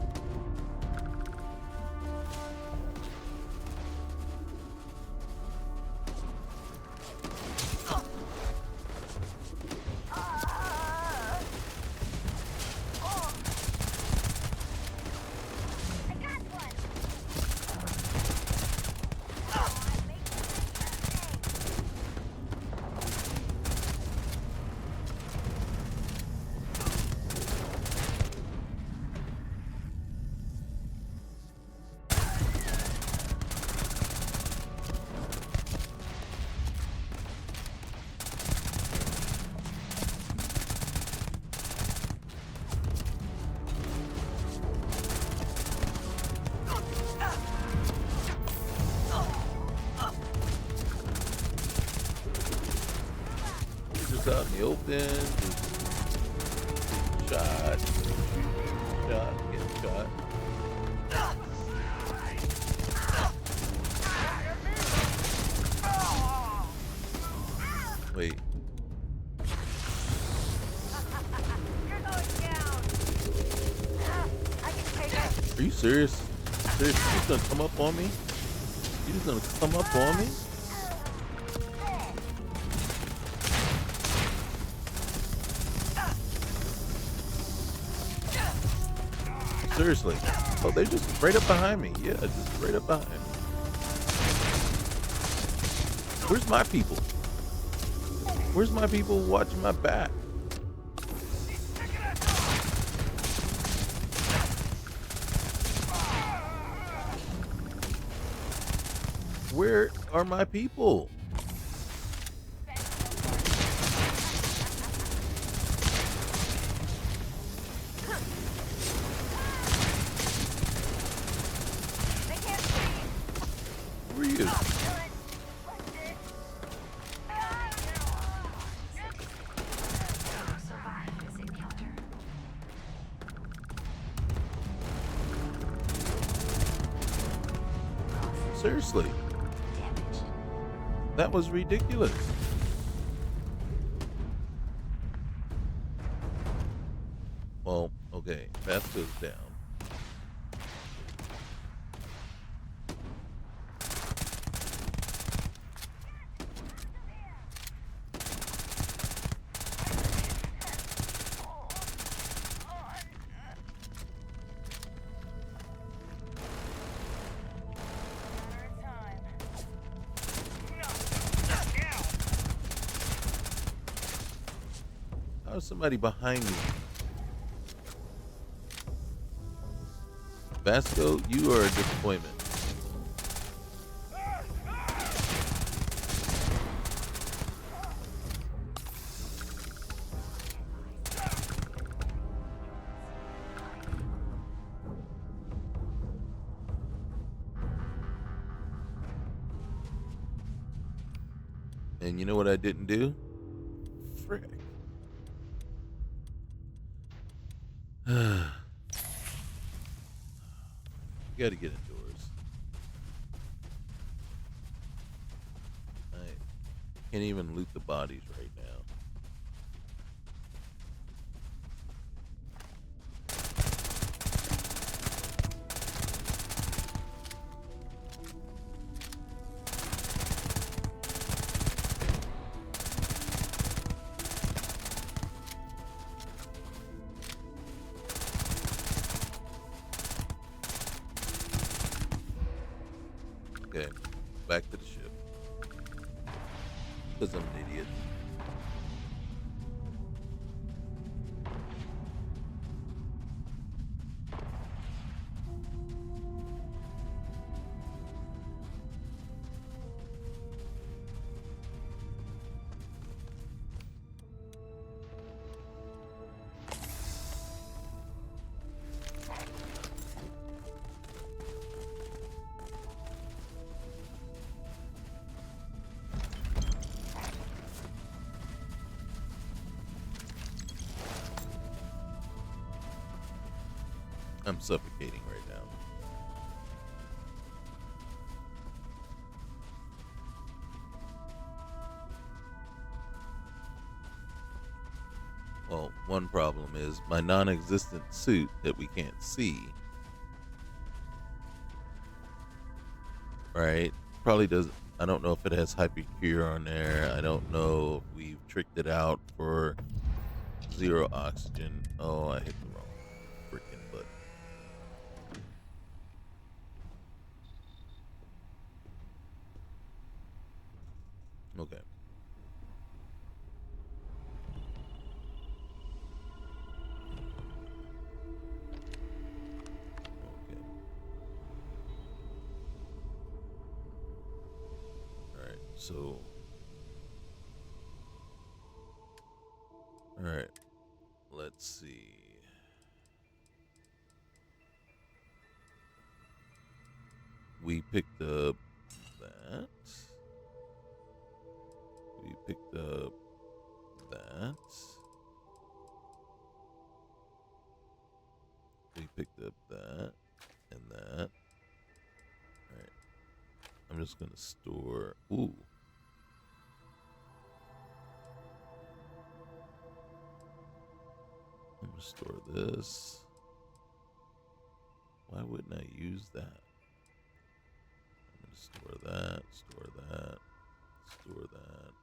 out in the open, just shot, getting shot. Wait. Are you serious? Seriously, you just gonna come up on me? You just gonna come up on me? Seriously. Oh, they're just right up behind me. Yeah, just right up behind me. Where's my people? Where's my people watching my back? Where are my people? Seriously. That was ridiculous. Well, okay, that goes down. How's somebody behind me? Vasco, you are a disappointment. And you know what I didn't do? Frick. You gotta get indoors. I can't even loot the bodies right now. Okay, back to the ship. Because I'm an idiot. I'm suffocating right now. Well, one problem is my non-existent suit that we can't see. Right? Probably does. I don't know if it has hypercure on there. I don't know if we've tricked it out for 0 oxygen. Oh, I hit the wrong freaking button. Okay. Okay. All right. So. All right. Let's see. We picked up that. We picked up that. We picked up that and that. Alright. I'm just gonna store. Ooh. I'm gonna store this. Why wouldn't I use that? I'm gonna store that, store that, store that.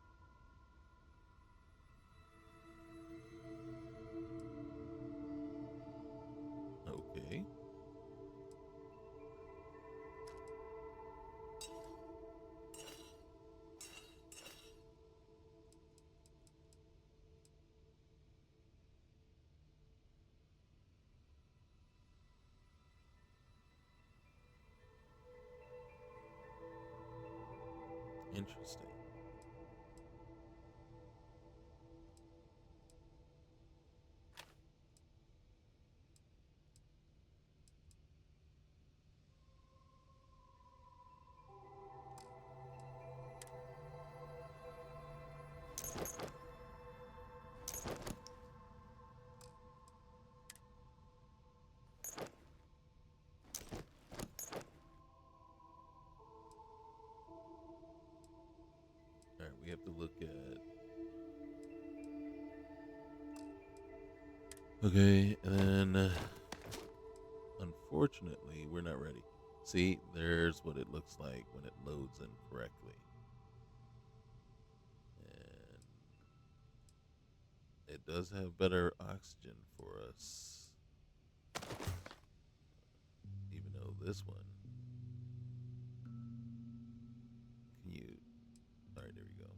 Okay. Interesting. Alright, we have to look at. Okay, and then unfortunately, we're not ready. See, there's what it looks like when it loads incorrectly. And it does have better oxygen for us. Even though this one. Can you. Alright, there we go.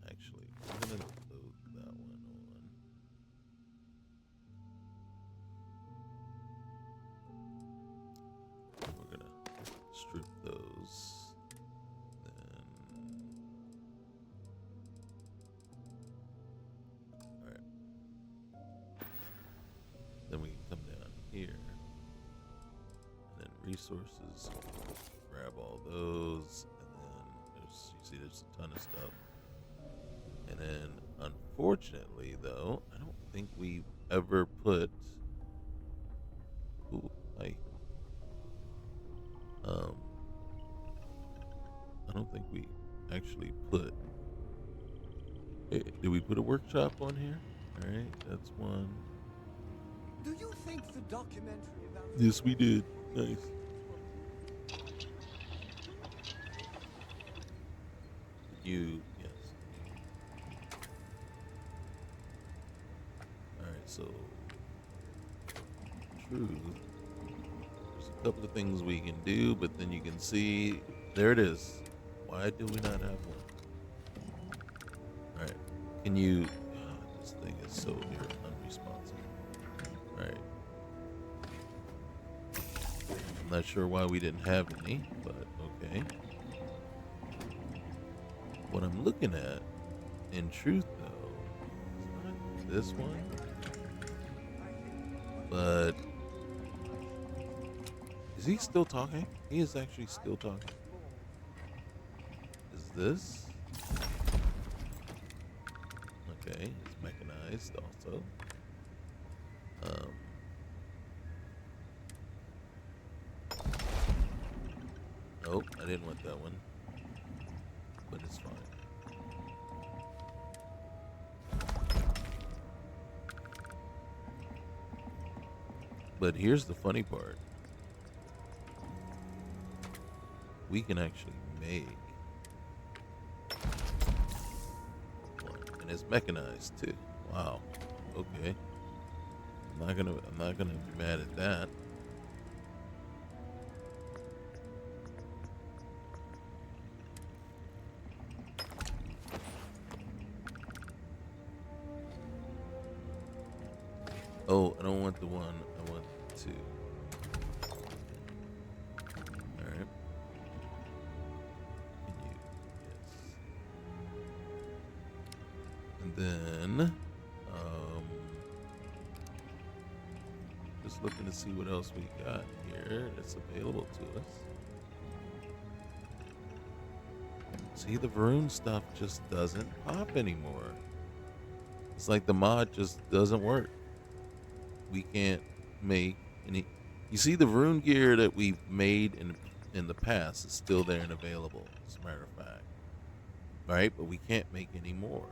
Actually, I'm going to load that one on. We're gonna strip those. Then, all right. Then we can come down here, and then resources. Grab all those, and then there's a ton of stuff. And then, unfortunately, though, I don't think we've ever put. Ooh, I don't think we actually put. Hey, did we put a workshop on here? All right, that's one. Do you think the documentary about? Yes, we did. Nice. You, yes. All right, so truth. There's a couple of things we can do, but then you can see there it is. Why do we not have one? All right, can you? Oh, this thing is so unresponsive. All right, I'm not sure why we didn't have any, but okay. What I'm looking at, in truth, though, is not this one, but is he still talking? He is actually still talking. Is this? Okay, it's mechanized also. Nope, I didn't want that one, but it's fine. But here's the funny part. We can actually make one, and it's mechanized too. Wow. Okay. I'm not gonna be mad at that. Oh, I don't want the one. I want two. All right. Can you? Yes. And then, just looking to see what else we got here that's available to us. See, the Varun stuff just doesn't pop anymore. It's like the mod just doesn't work. We can't make any. You see, the rune gear that we've made in the past is still there and available, as a matter of fact. Right? But we can't make any more,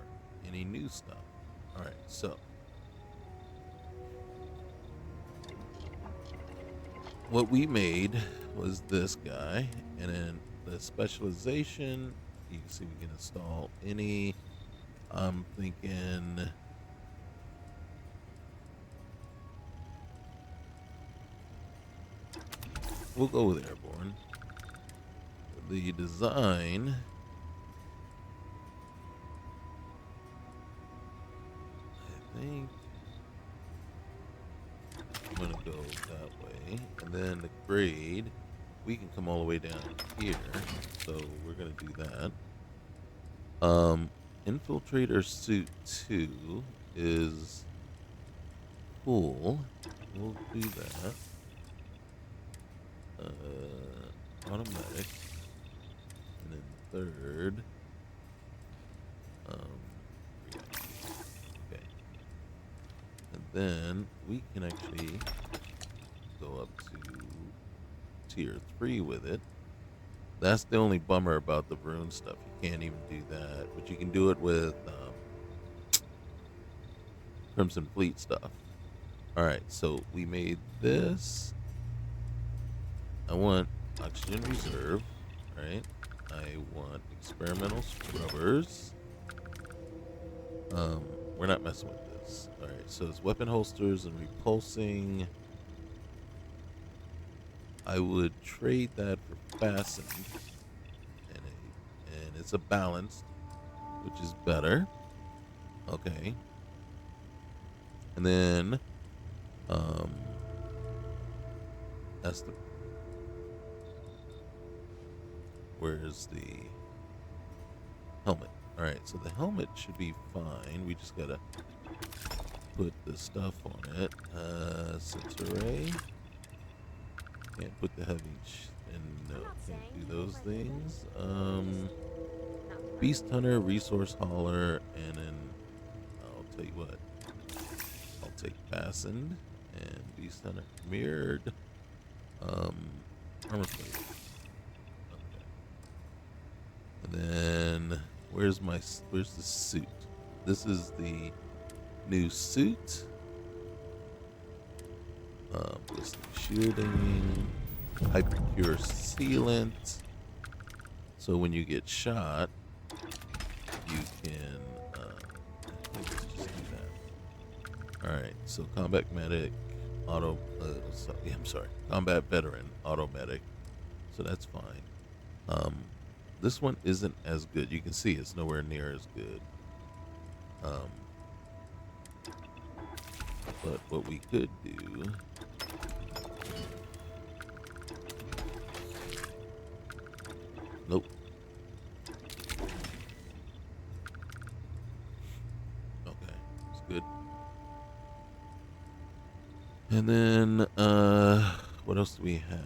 any new stuff. All right, so what we made was this guy, and then the specialization. You can see we can install any. I'm thinking. We'll go with airborne. The design. I think I'm gonna go that way, and then the grade. We can come all the way down here, so we're gonna do that. Infiltrator suit 2 is cool. We'll do that. Automatic, and then third, okay, and then we can actually go up to tier 3 with it. That's the only bummer about the rune stuff. You can't even do that, but you can do it with Crimson Fleet stuff. All right, so we made this. I want oxygen reserve, right? I want experimental scrubbers. We're not messing with this. All right, so it's weapon holsters and repulsing. I would trade that for fastened, and it's a balanced, which is better. Okay, and then that's the. Where's the helmet? All right, so the helmet should be fine. We just gotta put the stuff on it. Sensor array. Can't put the heavy. No, can't do those things. Beast hunter, resource hauler, and then I'll tell you what. I'll take fastened and beast hunter mirrored. Armor plate. And then where's the suit? This is the new suit. Ballistic shielding, hypercure sealant. So when you get shot, you can let's just do that. All right. So combat medic, I'm sorry, combat veteran auto-medic. So that's fine. This one isn't as good. You can see it's nowhere near as good. But what we could do, nope. Okay, it's good. And then, what else do we have?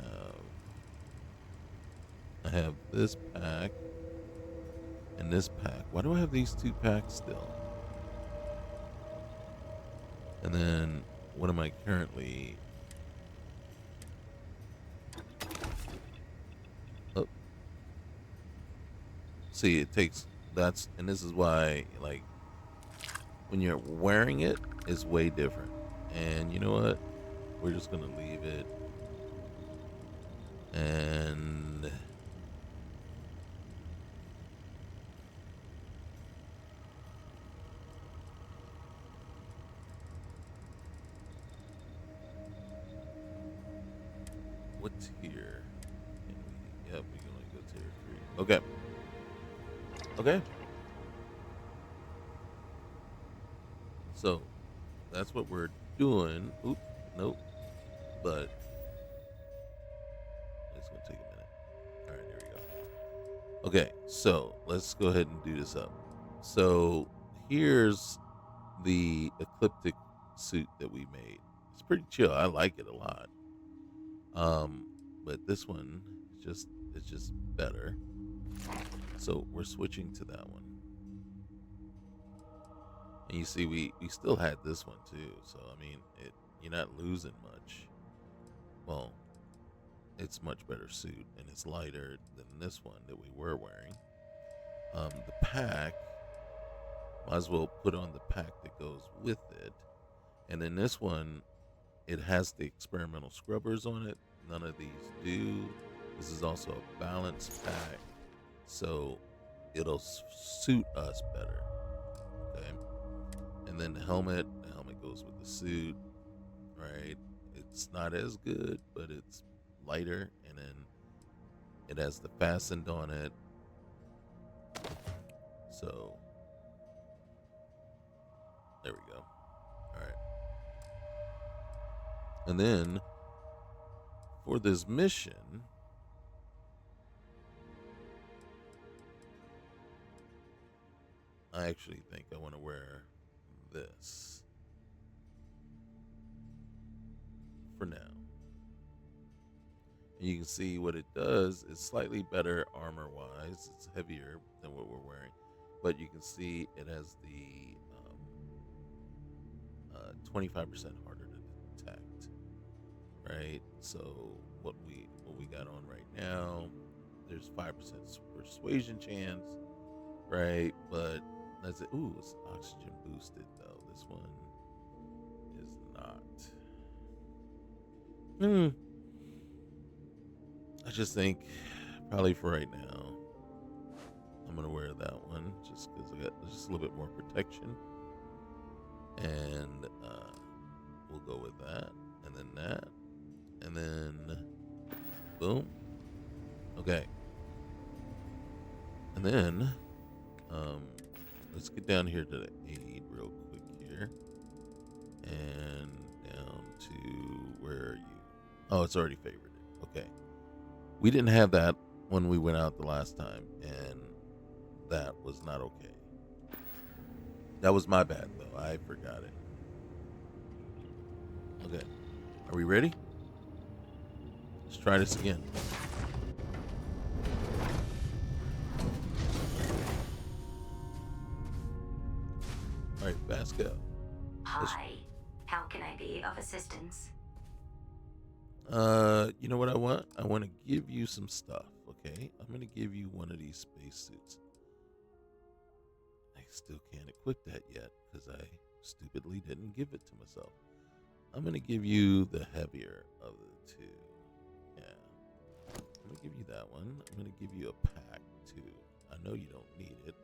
I have this pack and this pack. Why do I have these two packs still? And then, what am I currently? Oh, see, it takes and this is why, like, when you're wearing it, it's way different. And you know what? We're just gonna leave it. And what's here? Yep, we can only go tier 3. Okay. Okay. So that's what we're doing. Oop, nope. But it's gonna take a minute. All right, there we go. Okay, so let's go ahead and do this up. So here's the ecliptic suit that we made. It's pretty chill. I like it a lot. But this one is just better. So we're switching to that one. And you see, we still had this one too. So I mean, you're not losing much. Well, it's much better suit and it's lighter than this one that we were wearing. The pack, might as well put on the pack that goes with it. And then this one, it has the experimental scrubbers on it. None of these do. This is also a balanced pack, so it'll suit us better. Okay. And then the helmet goes with the suit, right? It's not as good, but it's lighter, and then it has the fastened on it. So there we go. All right. And then for this mission, I actually think I want to wear this for now. And you can see what it does is slightly better armor wise. It's heavier than what we're wearing, but you can see it has the 25% harder to detect, right? So what we got on right now, there's 5% persuasion chance, right? But that's it. Ooh, it's oxygen boosted though. This one is not. I just think probably for right now, I'm gonna wear that one just because I got just a little bit more protection, and we'll go with that, and then that, and then boom. Okay, and then let's get down here to the aid real quick here, and down to where are you? Oh, it's already favorited. Okay. We didn't have that when we went out the last time, and that was not okay. That was my bad, though. I forgot it. Okay. Are we ready? Let's try this again. All right, fast go. Hi. How can I be of assistance? You know what I want? I want to give you some stuff, okay? I'm going to give you one of these spacesuits. I still can't equip that yet because I stupidly didn't give it to myself. I'm going to give you the heavier of the two. Yeah. I'm going to give you that one. I'm going to give you a pack, too. I know you don't need it.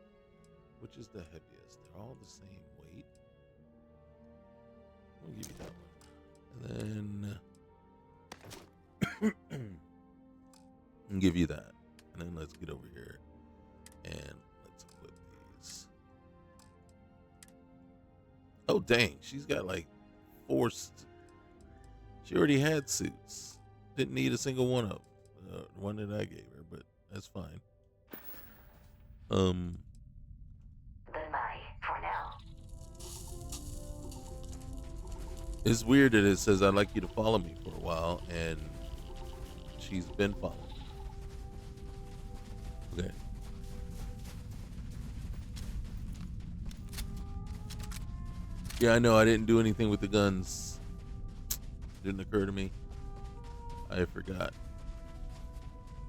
Which is the heaviest? They're all the same weight. I'm going to give you that one. And then and give you that. And then let's get over here and let's equip these. Oh, dang. She's got like she already had suits. Didn't need a single one of the one that I gave her, but that's fine. Goodbye for now. It's weird that it says I'd like you to follow me for a while, and she's been following. Okay. Yeah, I know I didn't do anything with the guns. Didn't occur to me. I forgot.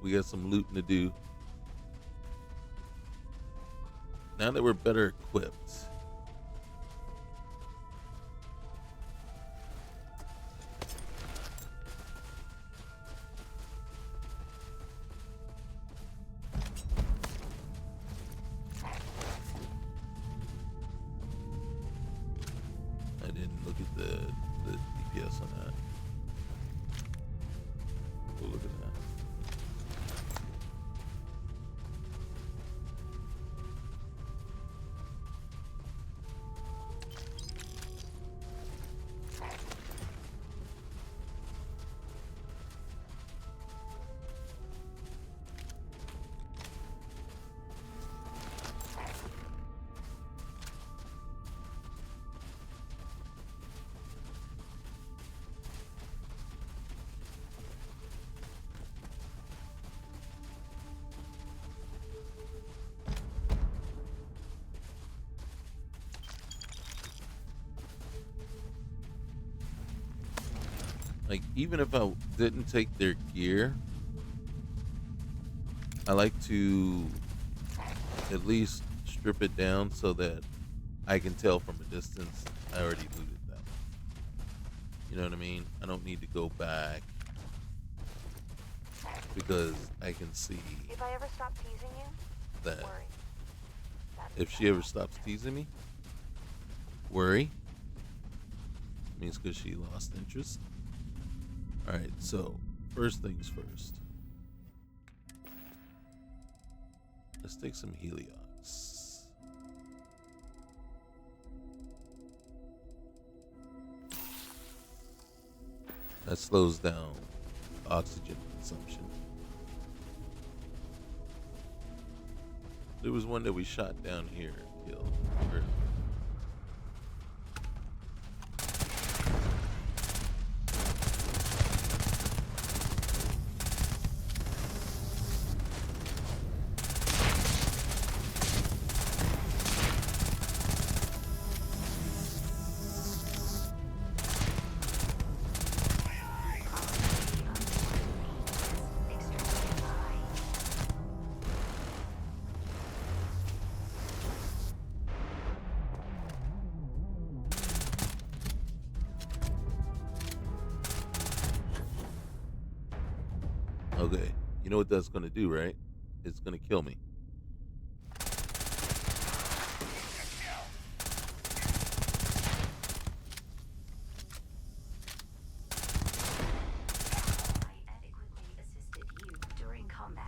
We got some looting to do. Now that we're better equipped. I didn't look at the DPS on that. We'll look at that. Like, even if I didn't take their gear, I like to at least strip it down so that I can tell from a distance I already looted them. You know what I mean? I don't need to go back because I can see If I ever stop teasing you, that worry. if she ever stops teasing me, worry. Means because she lost interest. Alright, so first things first. Let's take some Heliox. That slows down oxygen consumption. There was one that we shot down here and killed earlier. Okay, you know what that's gonna do, right? It's gonna kill me. I adequately assisted you during combat.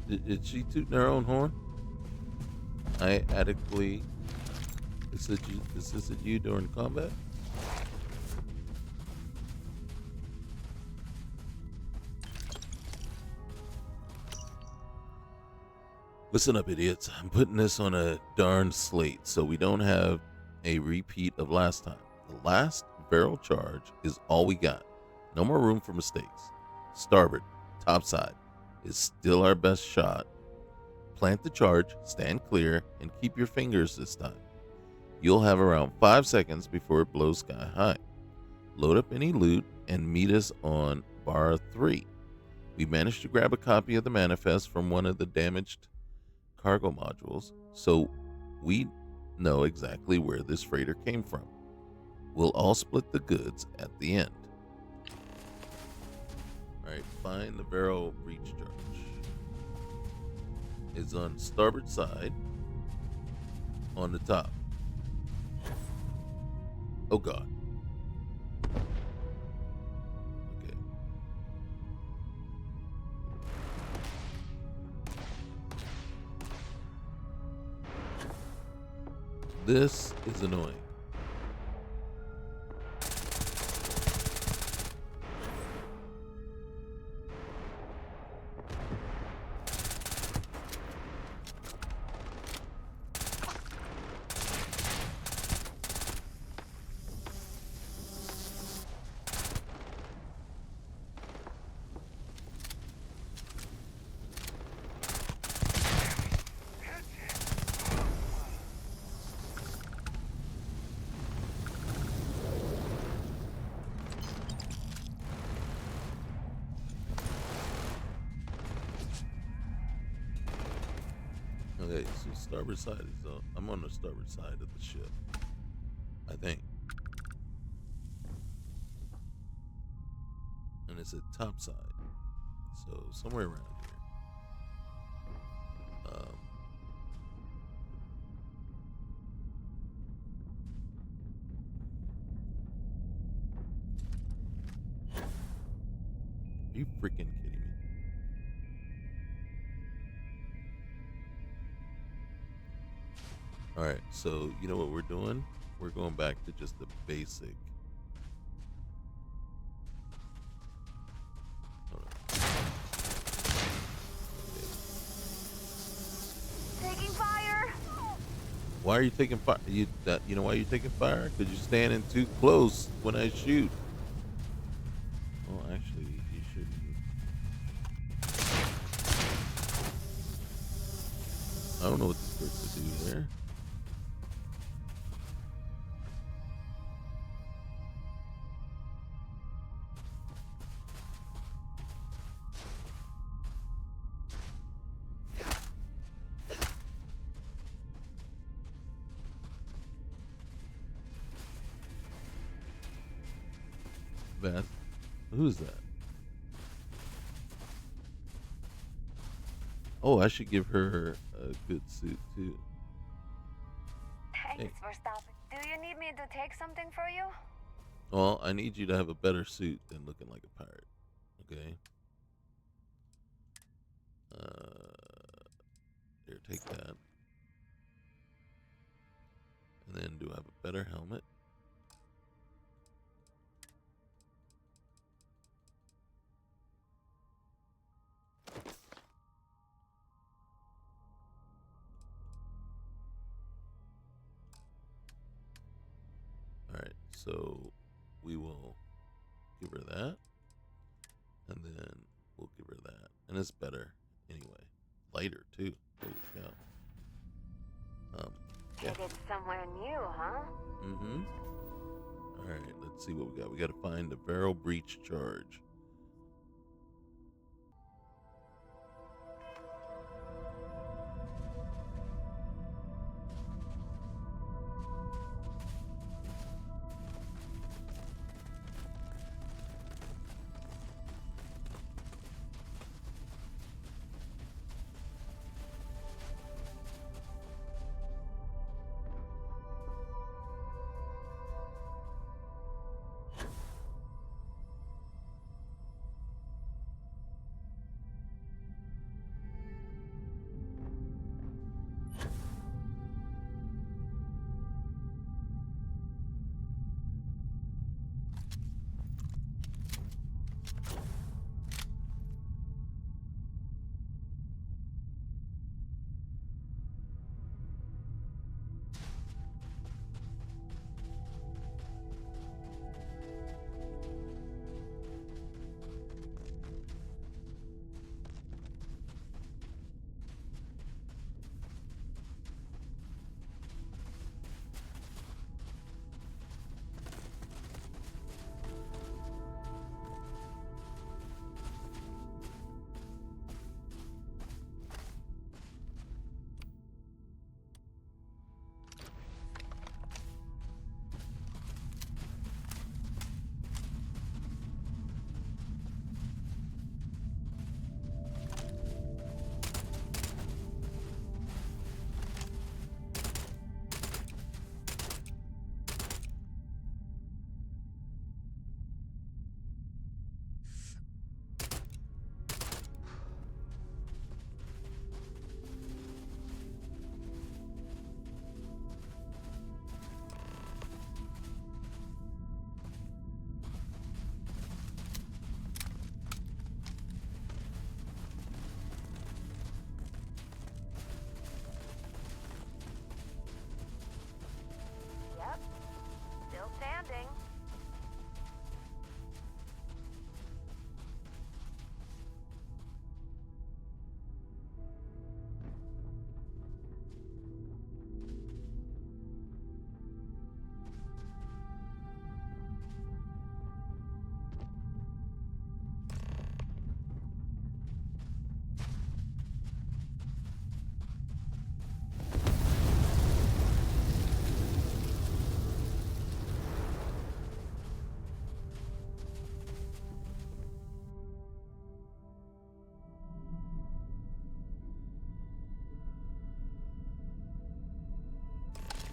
Did she toot her own horn? I adequately assisted you during combat? Listen up, idiots. I'm putting this on a darn slate so we don't have a repeat of last time. The last barrel charge is all we got. No more room for mistakes. Starboard, topside, is still our best shot. Plant the charge, stand clear, and keep your fingers this time. You'll have around 5 seconds before it blows sky high. Load up any loot and meet us on bar 3. We managed to grab a copy of the manifest from one of the damaged cargo modules, so we know exactly where this freighter came from. We'll all split the goods at the end. Alright, find the barrel breach charge. It's on starboard side on the top. Oh God. Okay. This is annoying. Okay, so starboard side is I'm on the starboard side of the ship, I think, and it's at top side, so somewhere around here. Are you freaking kidding me? All right, so you know what we're doing? We're going back to just the basic. Hold on. Taking fire. Why are you taking fire? You know why you're taking fire? Because you're standing too close when I shoot. Well, actually, you shouldn't. I don't know what this supposed to do there. Beth, who's that? Oh, I should give her a good suit too. Thanks for stopping. Do you need me to take something for you? Well, I need you to have a better suit than looking like a pirate. Okay. Here, take that. And then do I have a better helmet? Alright, so we will give her that. And then we'll give her that. And it's better anyway. Lighter too. Holy cow. Yeah. Headed somewhere new, huh? Mm-hmm. Alright, let's see what we got. We gotta find the barrel breach charge.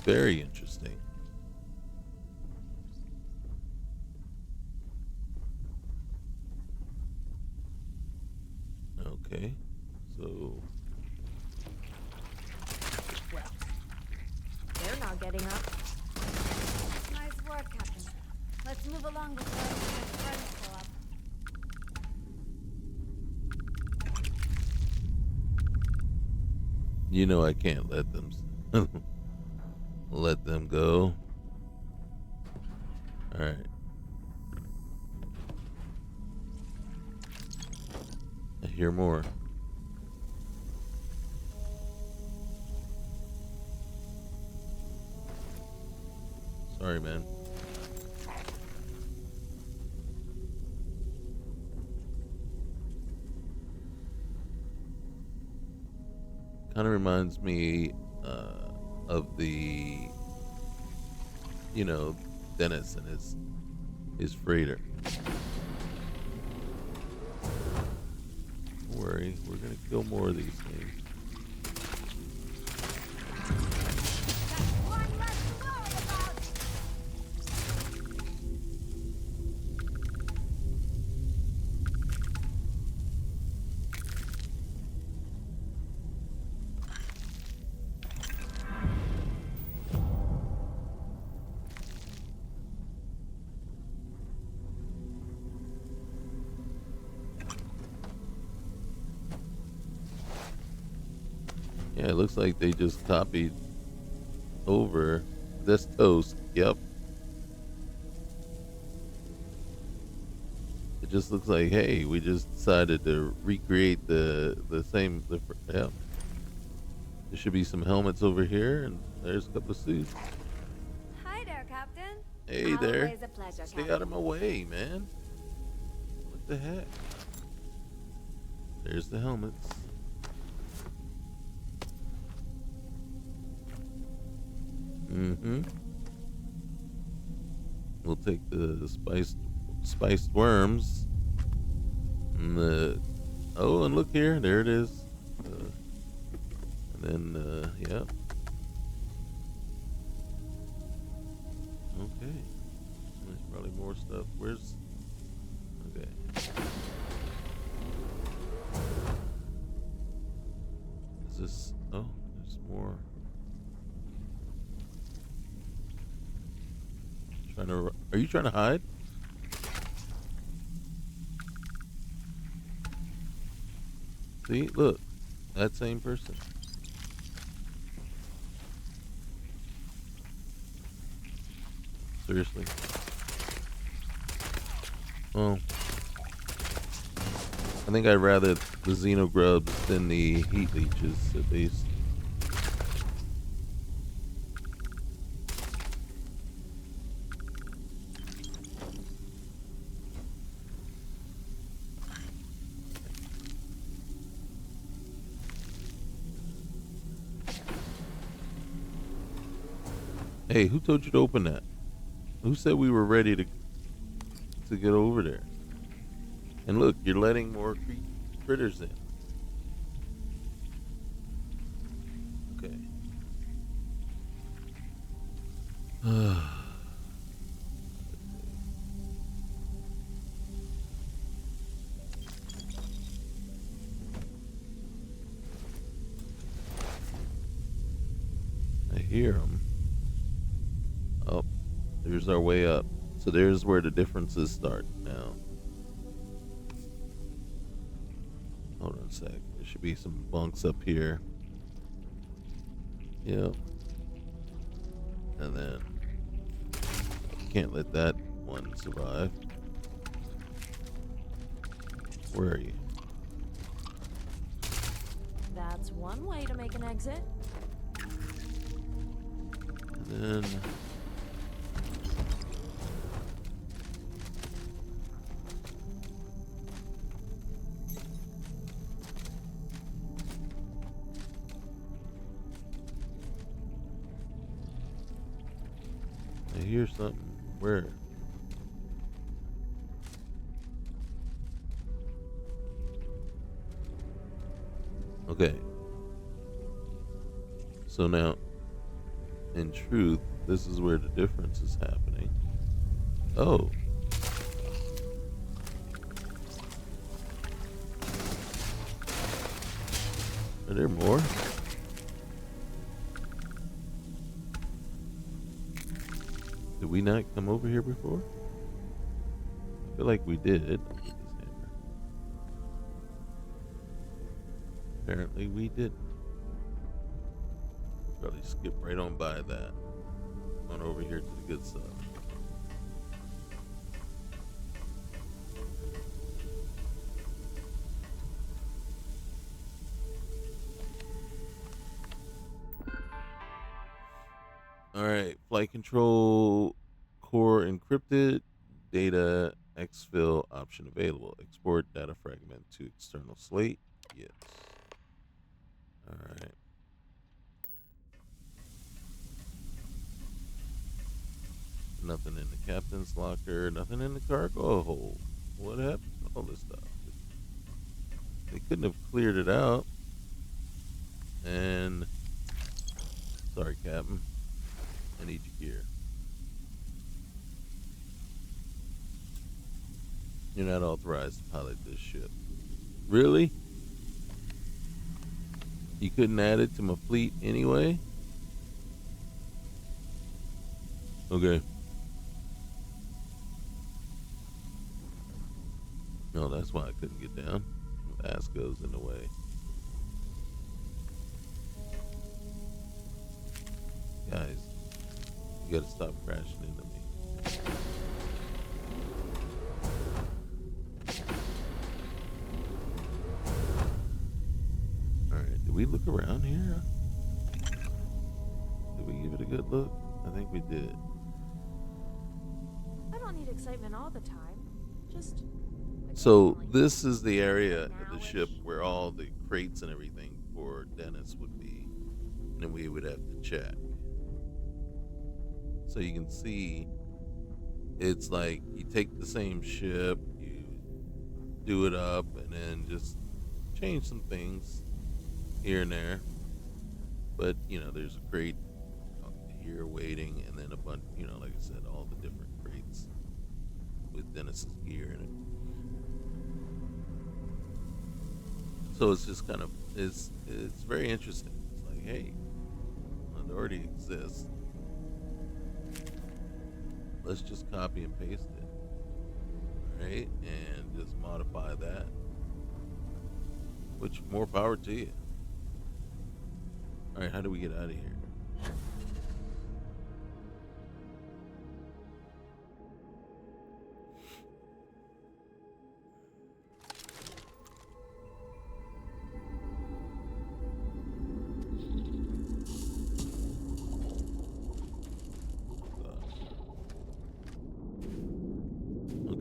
Very interesting. Okay, so Well, they're not getting up. Nice work, Captain. Let's move along before any of your friends show up. you know I can't let them let them go. All right. I hear more. Sorry, man. Kind of reminds me of the, Dennis and his freighter. Don't worry, we're gonna kill more of these things. Yeah, it looks like they just copied over this toast. Yep. It just looks like, hey, we just decided to recreate the same. Yeah. There should be some helmets over here, and there's a couple of suits. Hi there, Captain. Hey there. Always a pleasure, Stay Captain. out of my way, man. What the heck? There's the helmets. Mm-hmm. We'll take the spiced worms. And and look here, there it is. And then, yeah. Okay. There's probably more stuff. Where's... Okay. Is this... Oh, there's more. Are you trying to hide? See, look, that same person. Seriously. Well, I think I'd rather the xenogrubs than the heat leeches, at least. Hey, who told you to open that? Who said we were ready to get over there? And look, you're letting more critters in. Okay. I hear them. Oh, there's our way up. So there's where the differences start now. Hold on a sec. There should be some bunks up here. Yep. And then can't let that one survive. Where are you? That's one way to make an exit. And then I hear something. Where? Okay. So now In truth, this is where the difference is happening. Oh. Are there more? Did we not come over here before? I feel like we did. With this hammer. Apparently we did. Probably skip right on by that. On over here to the good stuff. Alright, flight control core encrypted, data exfil option available. Export data fragment to external slate. Yes. Alright. Nothing in the captain's locker, nothing in the cargo hold. What happened to all this stuff? They couldn't have cleared it out. And sorry, Captain. I need your gear. You're not authorized to pilot this ship. Really? You couldn't add it to my fleet anyway? Okay. No, that's why I couldn't get down. Ass goes in the way. Guys, you gotta stop crashing into me. Alright, did we look around here? Did we give it a good look? I think we did. I don't need excitement all the time. Just So this is the area of the ship where all the crates and everything for Dennis would be. And then we would have to check. So you can see it's like you take the same ship, you do it up, and then just change some things here and there. But, you know, there's a crate here waiting, and then a bunch, you know, like I said, all the different crates with Dennis's gear in it. So it's just kind of, it's very interesting. It's like, hey, well, it already exists. Let's just copy and paste it, right? And just modify that. Which, more power to you. All right, how do we get out of here?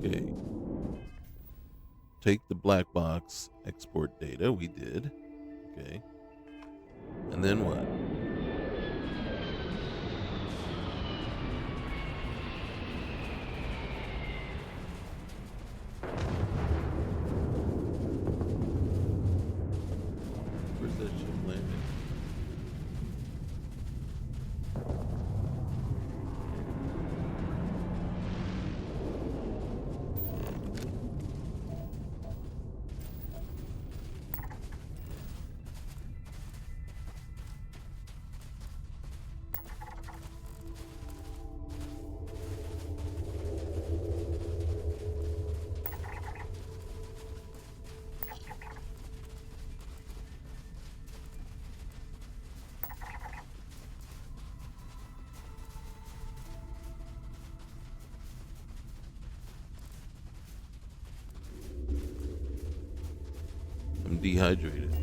Okay. Take the black box, export data. We did. Okay. And then what? Where's that ship landing? I'm dehydrated.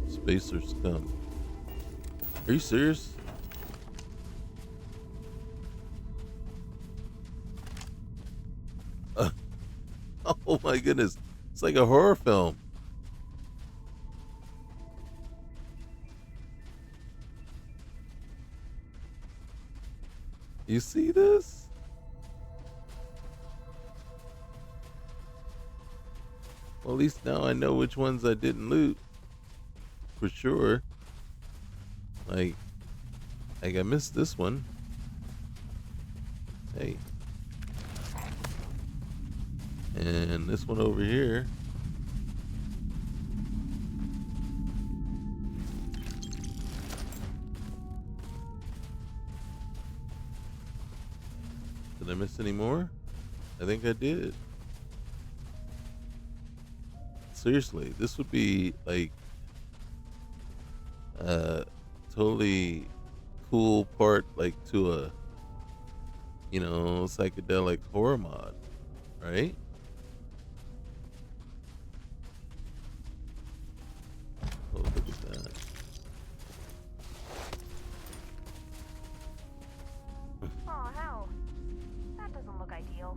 Spacer scum. Are you serious? Oh my goodness. It's like a horror film. You see this? Well, at least now I know which ones I didn't loot. For sure. Like I missed this one. Hey. And this one over here. Did I miss any more? I think I did. Seriously, this would be like totally cool part, like to a, you know, psychedelic horror mod, right? Oh, look at that. Oh, hell. That doesn't look ideal.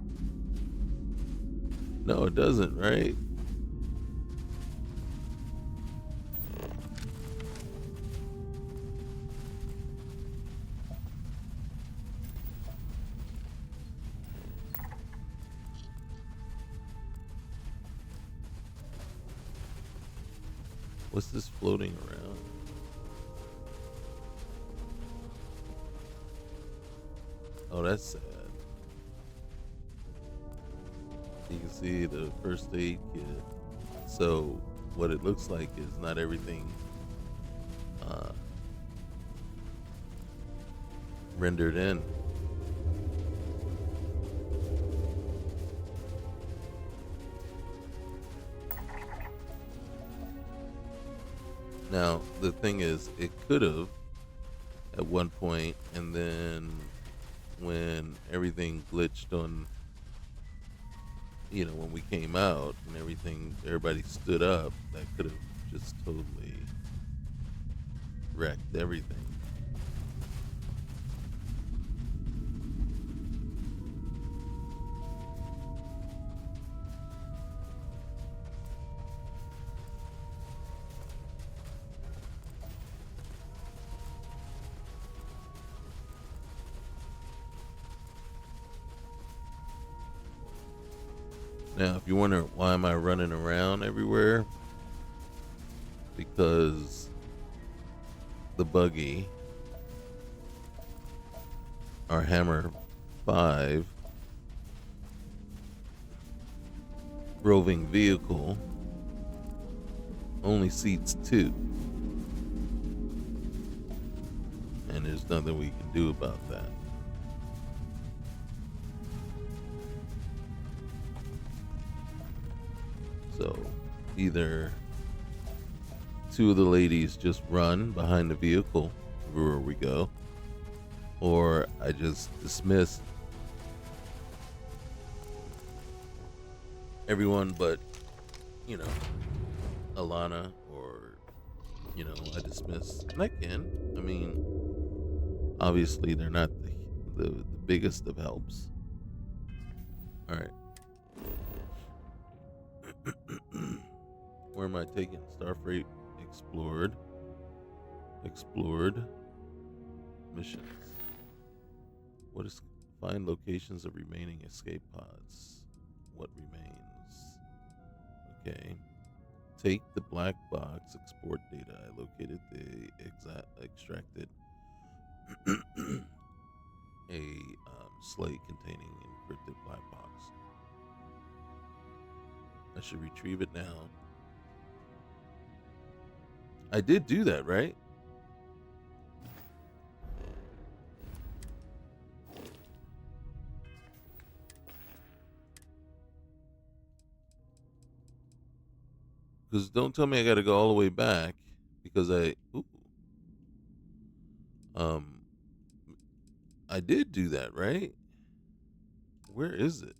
No, it doesn't, right? What's this floating around? Oh, that's sad. You can see the first aid kit. So what it looks like is not everything rendered in. Now, the thing is, it could have at one point, and then when everything glitched on, you know, when we came out and everything, everybody stood up, that could have just totally wrecked everything. Now, if you wonder why am I running around everywhere, because the buggy, our Hammer 5 roving vehicle, only seats 2. And there's nothing we can do about that. So either 2 of the ladies just run behind the vehicle everywhere we go, or I just dismiss everyone but, you know, Alana, or, you know, I dismiss, and I can. I mean, obviously they're not the biggest of helps. All right. Where am I taking? Starfreight explored. Missions. What is find locations of remaining escape pods? What remains? Okay. Take the black box export data. I located the extracted a slate containing encrypted black box. I should retrieve it now. I did do that, right? Because don't tell me I got to go all the way back, because I did do that, right? Where is it?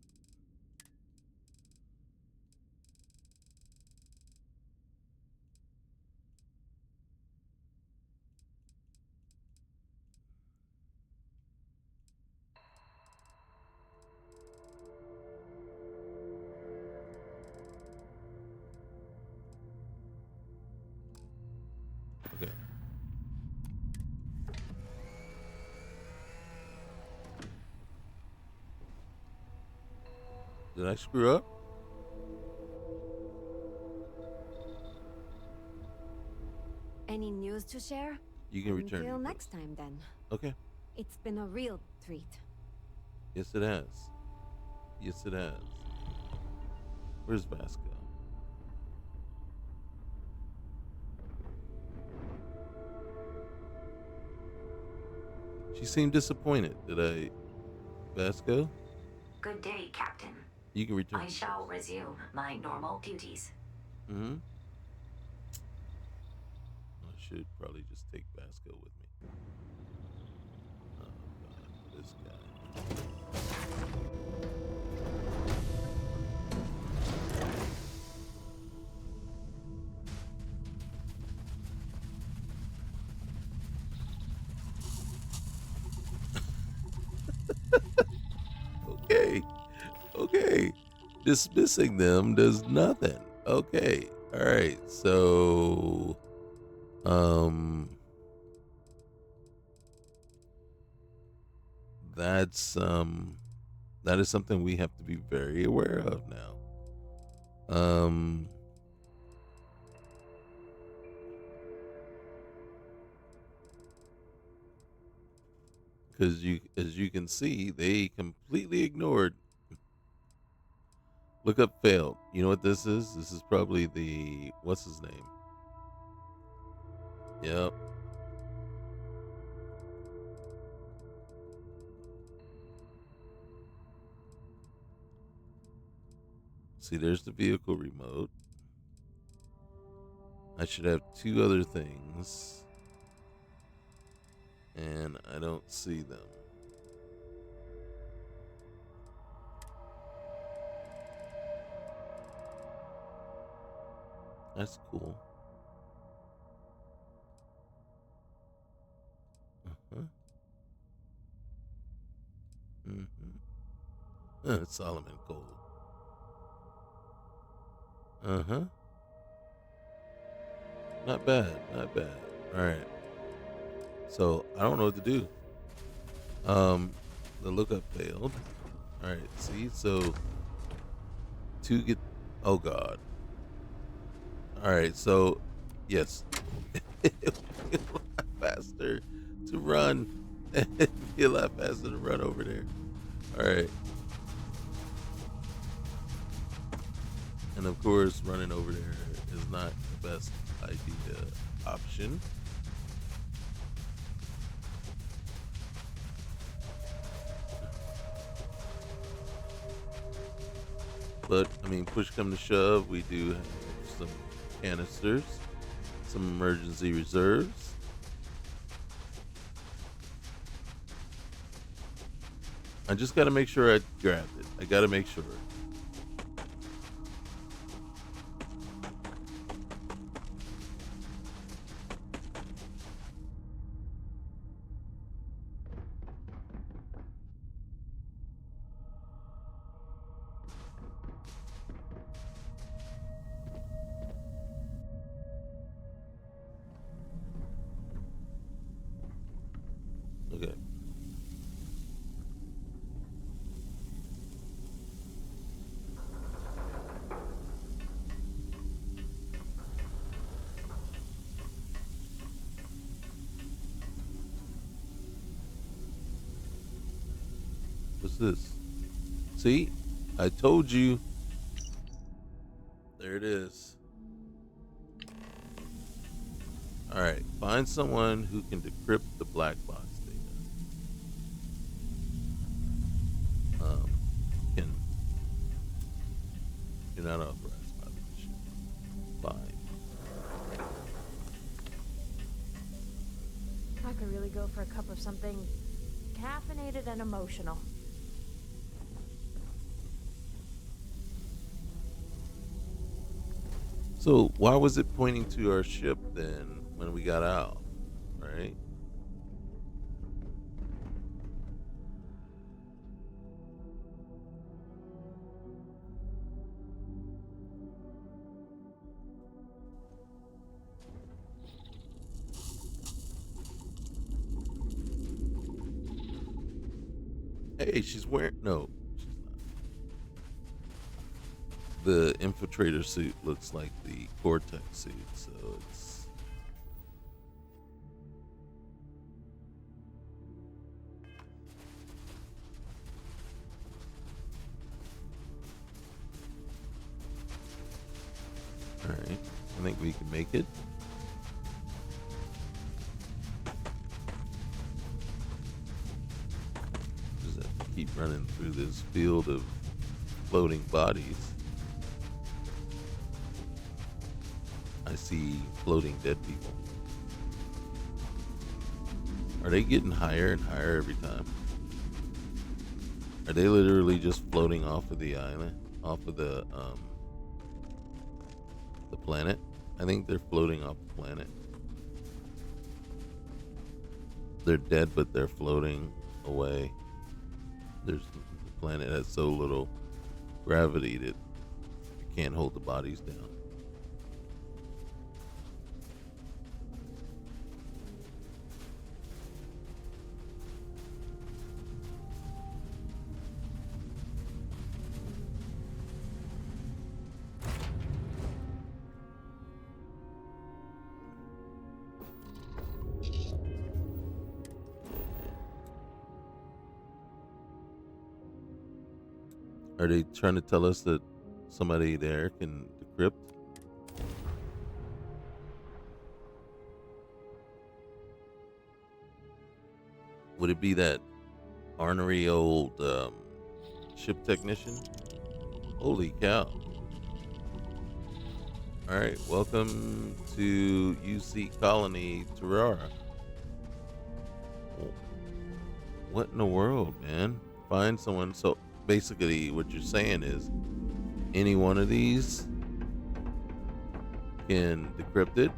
Did I screw up? Any news to share? You can return. Until next time, then. Okay. It's been a real treat. Yes, it has. Yes, it has. Where's Vasco? She seemed disappointed. Did I... Vasco? Good day, Captain. You can return. I shall resume my normal duties. Mm-hmm. I should probably just take Vasco with me. Oh, God. This guy. Okay. Okay. Dismissing them does nothing. Okay. All right. So, that is something we have to be very aware of now. Because as you can see, they completely ignored. Lookup failed. You know what this is? This is probably the, what's his name? Yep. See, there's the vehicle remote. I should have two other things. And I don't see them. That's cool. Uh-huh. Mm-hmm. Solomon Gold. Uh-huh. Not bad, not bad. All right. So I don't know what to do. The lookup failed. All right. See, so to get, oh God. All right. So yes, it'll be a lot faster to run. It'll be a lot faster to run over there. All right. And of course, running over there is not the best idea option. But, I mean, push come to shove, we do have some canisters, some emergency reserves. I just got to make sure I grabbed it. I got to make sure. Okay. What's this? See? I told you. There it is. Alright. Find someone who can decrypt the black box data. You're not authorized by the mission. Fine. I could really go for a cup of something caffeinated and emotional. So why was it pointing to our ship then when we got out? Right? Hey, she's wearing, no, she's not. the infiltrator suit looks like the Cortex suit, so it's all right. I think we can make it. Just have to keep running through this field of floating bodies. I see floating dead people. Are they getting higher and higher every time? Are they literally just floating off of the island, off of the planet? I think they're floating off the planet. They're dead, but they're floating away. The planet has so little gravity that it can't hold the bodies down. Are they trying to tell us that somebody there can decrypt? Would it be that ornery old ship technician? Holy cow. Alright, welcome to UC Colonies-Tirawa. What in the world, man? Find someone. So basically what you're saying is any one of these can decrypt it.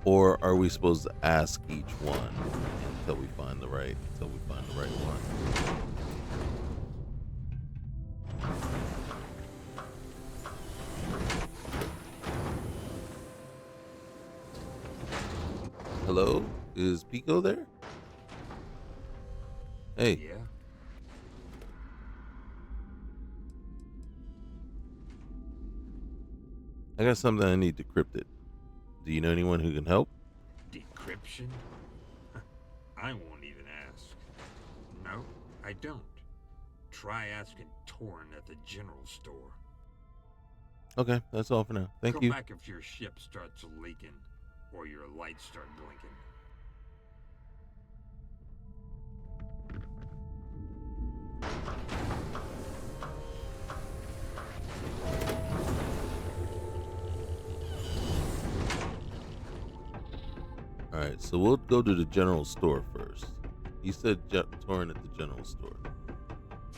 Or are we supposed to ask each one until we find the right one? Hello? Is Pico there? Hey. Yeah. I got something I need decrypted. Do you know anyone who can help? Decryption? I won't even ask. No, I don't. Try asking Torn at the general store. Okay, that's all for now. Thank you. Come back if your ship starts leaking or your lights start blinking. Alright, so we'll go to the general store first. He said Torn at the general store.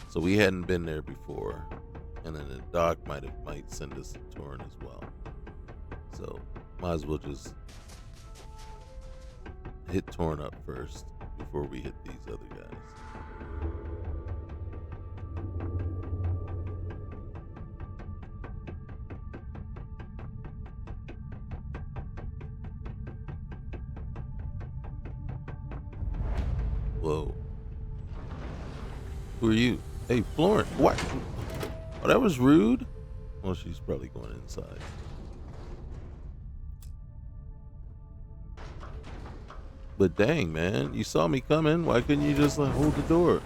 So we hadn't been there before. And then the doc might send us to Torn as well. So might as well just hit Torn up first before we hit these other guys. Whoa. Who are you? Hey, Florence. What? Oh, that was rude. Well, she's probably going inside. But dang, man, you saw me coming. Why couldn't you just hold the door?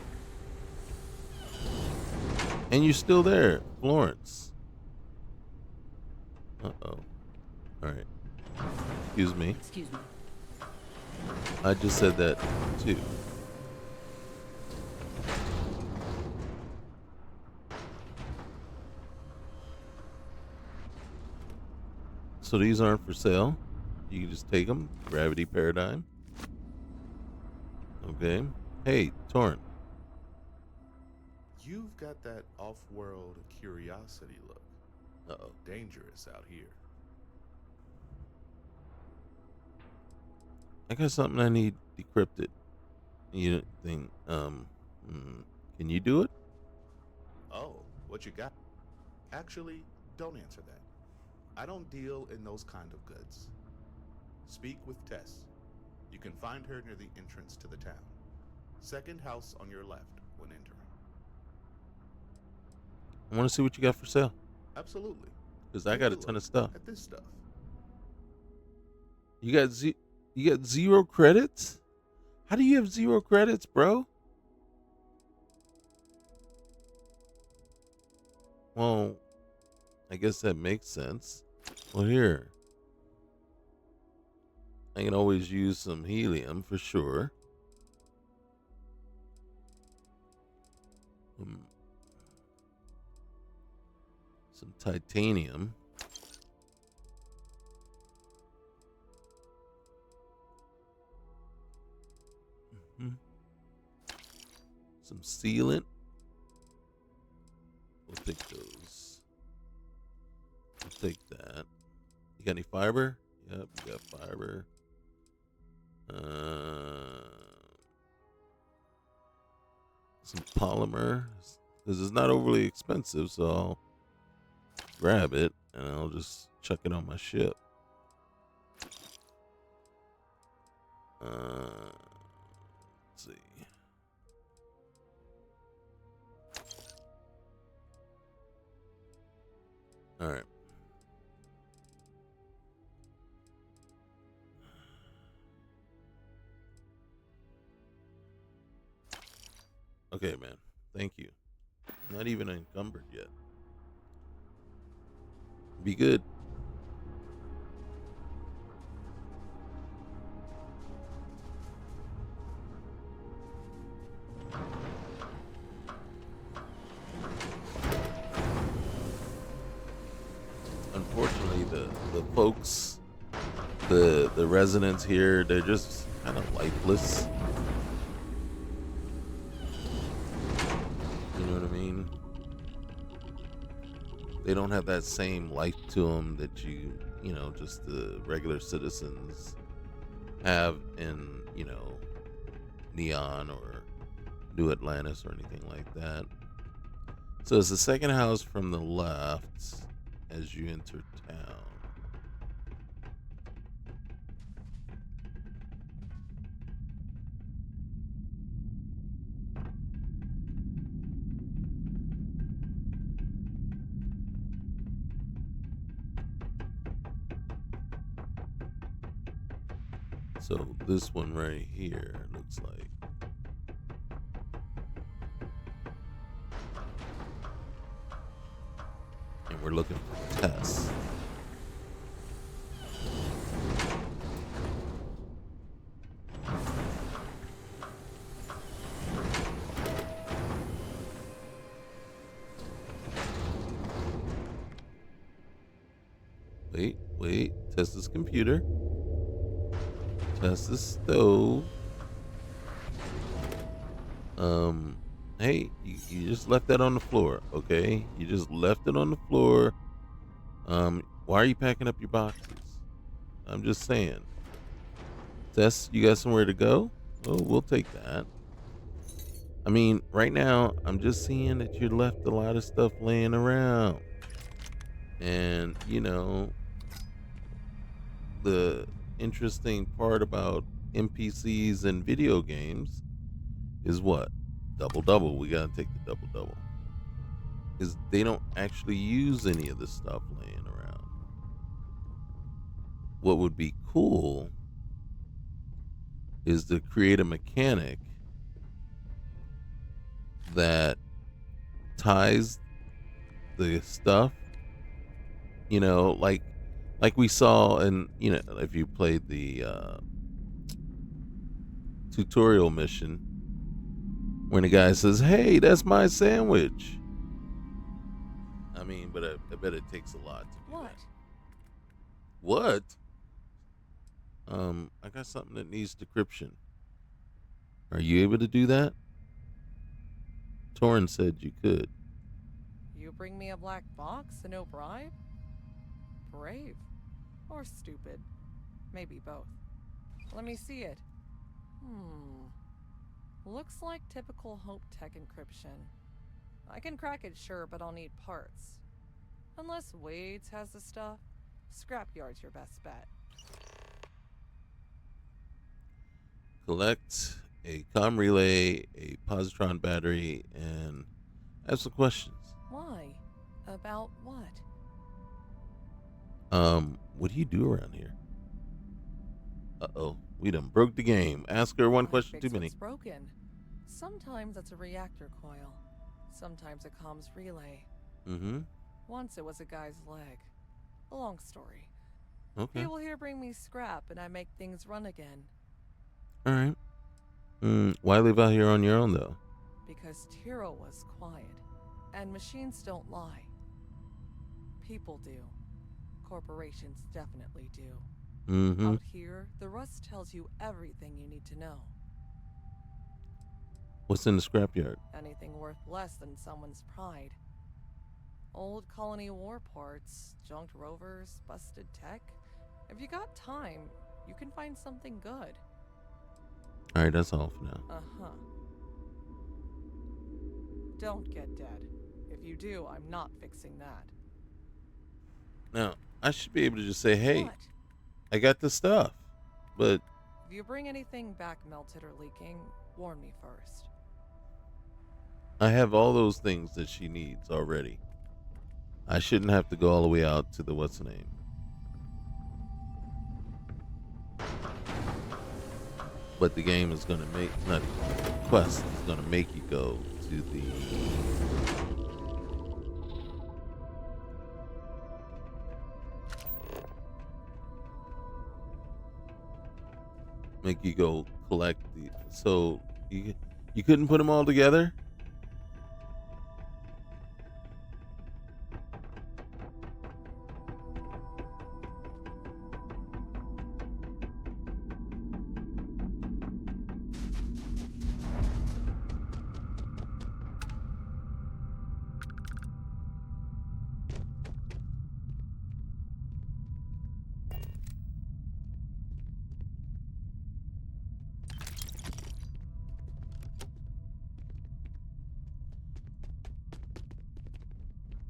And you're still there, Florence. Uh-oh. All right. Excuse me. Excuse me. I just said that too. So these aren't for sale. You can just take them. Gravity paradigm. Okay. Hey, Torn. You've got that off-world curiosity look. Uh-oh. Dangerous out here. I got something I need decrypted. You think, can you do it? Oh, what you got? Actually, don't answer that. I don't deal in those kind of goods. Speak with Tess. You can find her near the entrance to the town. Second house on your left when entering. I want to see what you got for sale. Absolutely. Because I got a ton of stuff. At this stuff. You got 0 credits? How do you have 0 credits, bro? Well, I guess that makes sense. Well, here. I can always use some helium for sure. Some titanium. Some sealant. We'll take those. We'll take that. You got any fiber? Yep, you got fiber. Some polymer. This is not overly expensive, so I'll grab it and I'll just chuck it on my ship. Let's see. All right. Okay, man. Thank you. Not even encumbered yet. Be good. Unfortunately, the folks, the residents here, they're just kind of lifeless. You know what I mean? They don't have that same life to them that you know, just the regular citizens have in, you know, Neon or New Atlantis or anything like that. So it's the second house from the left as you enter town. So this one right here looks like. And we're looking for Tess. Wait. Test this computer. Test the stove. Hey, you just left that on the floor, okay? You just left it on the floor. Why are you packing up your boxes? I'm just saying. Tess, you got somewhere to go? Oh, we'll take that. I mean, right now, I'm just seeing that you left a lot of stuff laying around. And, you know, the interesting part about NPCs and video games is what? Double. We gotta take the double. Is they don't actually use any of the stuff laying around. What would be cool is to create a mechanic that ties the stuff, you know, like we saw in, you know, if you played the tutorial mission when the guy says, "Hey, that's my sandwich." I mean, but I bet it takes a lot to do that. What? I got something that needs decryption. Are you able to do that? Torrin said you could. You bring me a black box and no bribe? Brave. Or stupid. Maybe both. Let me see it. Looks like typical Hope Tech encryption. I can crack it, sure, but I'll need parts. Unless Wade's has the stuff, Scrapyard's your best bet. collect a comm relay, a positron battery, and ask some questions. Why? About what? What do you do around here? Uh-oh, we done broke the game. Ask her one question Fix too many. what's broken. Sometimes it's a reactor coil. Sometimes a comms relay. Mm-hmm. Once it was a guy's leg. A long story. Okay. People here bring me scrap and I make things run again. All right. Why live out here on your own, though? Because Tiro was quiet. And machines don't lie. People do. Corporations definitely do. Mm-hmm. Out here, the Rust tells you everything you need to know. What's in the scrapyard? Anything worth less than someone's pride. Old colony war parts, junked rovers, busted tech. If you got time, you can find something good. All right, that's all for now. Uh-huh. Don't get dead. If you do, I'm not fixing that. Now, I should be able to just say, hey, What? I got the stuff. But If you bring anything back melted or leaking, warn me first. I have all those things that she needs already. I shouldn't have to go all the way out to the what's-the-name. But the game is going to make, not the quest is going to make you go to the make you go collect the, so you couldn't put them all together?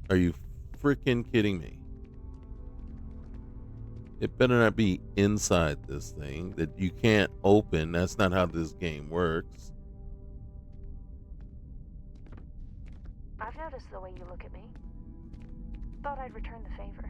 Are you freaking kidding me? It better not be inside this thing that you can't open. That's not how this game works. I've noticed the way you look at me. Thought I'd return the favor.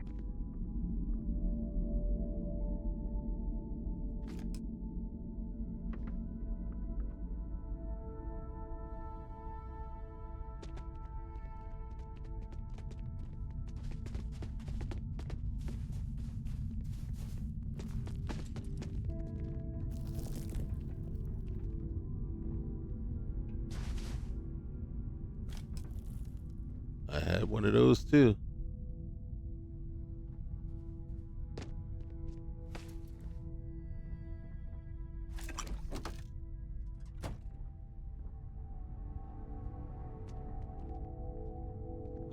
I had one of those too.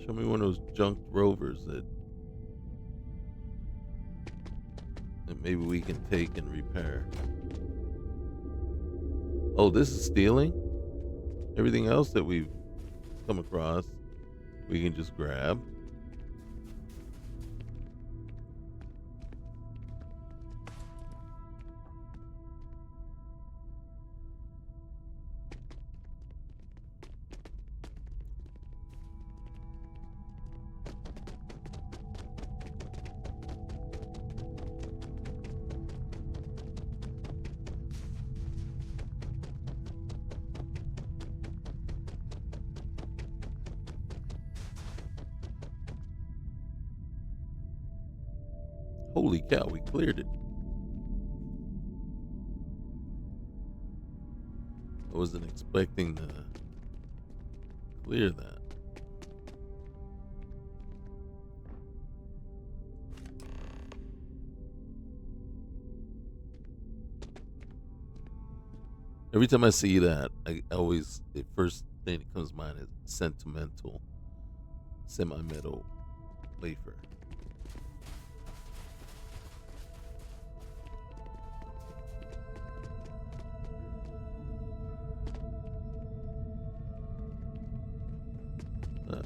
Show me one of those junked rovers that maybe we can take and repair. Oh, this is stealing? Everything else that we've come across, we can just grab. Holy cow, we cleared it. I wasn't expecting to clear that. Every time I see that, I always, the first thing that comes to mind is sentimental, semi-metal wafer.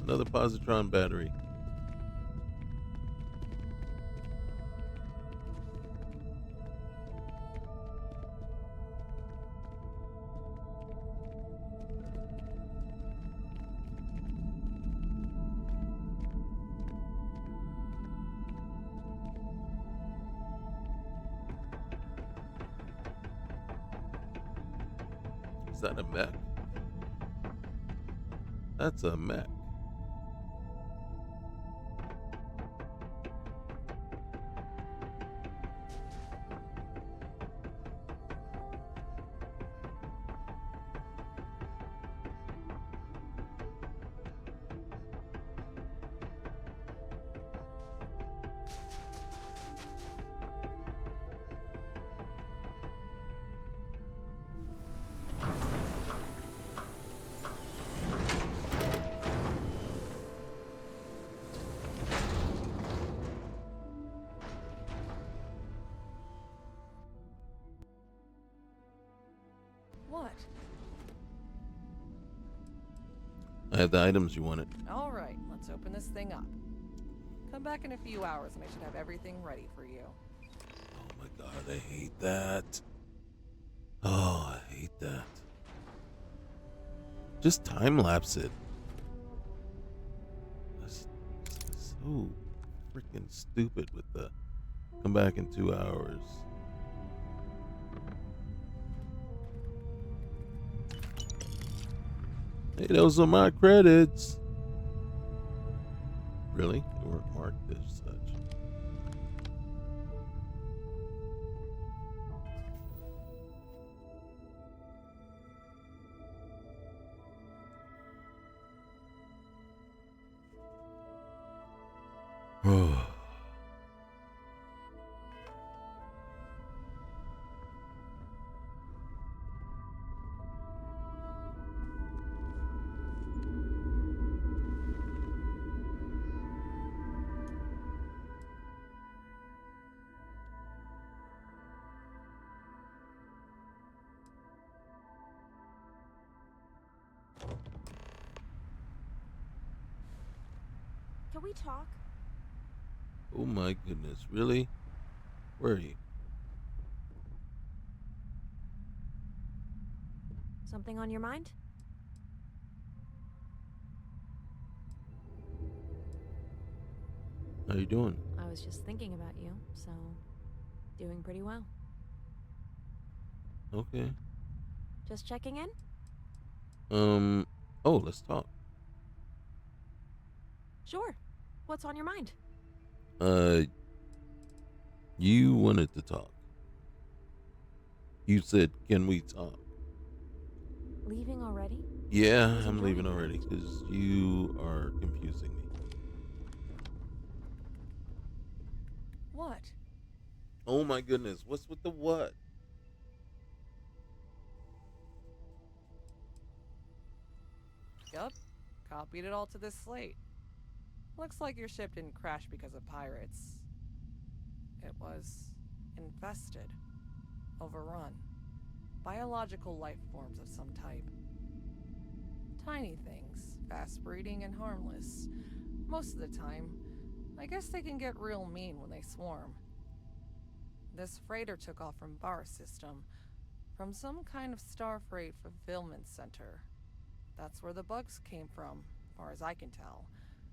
Another positron battery. that a mech? That's a mech. What? I have the items you wanted. All right, let's open this thing up. Come back in a few hours and I should have everything ready for you. Oh my god, I hate that. Oh, I hate that. Just time lapse it. That's so freaking stupid with the come back in 2 hours. Hey, those are my credits. Really? They weren't marked as such. Oh. Can we talk? Oh my goodness, really? Where are you? Something on your mind? How you doing? I was just thinking about you, so doing pretty well. Okay. Just checking in? Oh, let's talk. Sure. What's on your mind? You wanted to talk. You said, can we talk? Leaving already? Yeah, I was I'm enjoying leaving it. already because you are confusing me. What? Oh my goodness, what's with the what? Yup. Copied it all to this slate. Looks like your ship didn't crash because of pirates. It was infested, overrun, biological life forms of some type. Tiny things, fast breeding and harmless. Most of the time, I guess they can get real mean when they swarm. This freighter took off from Bar System, from some kind of Starfreight fulfillment center. That's where the bugs came from, far as I can tell.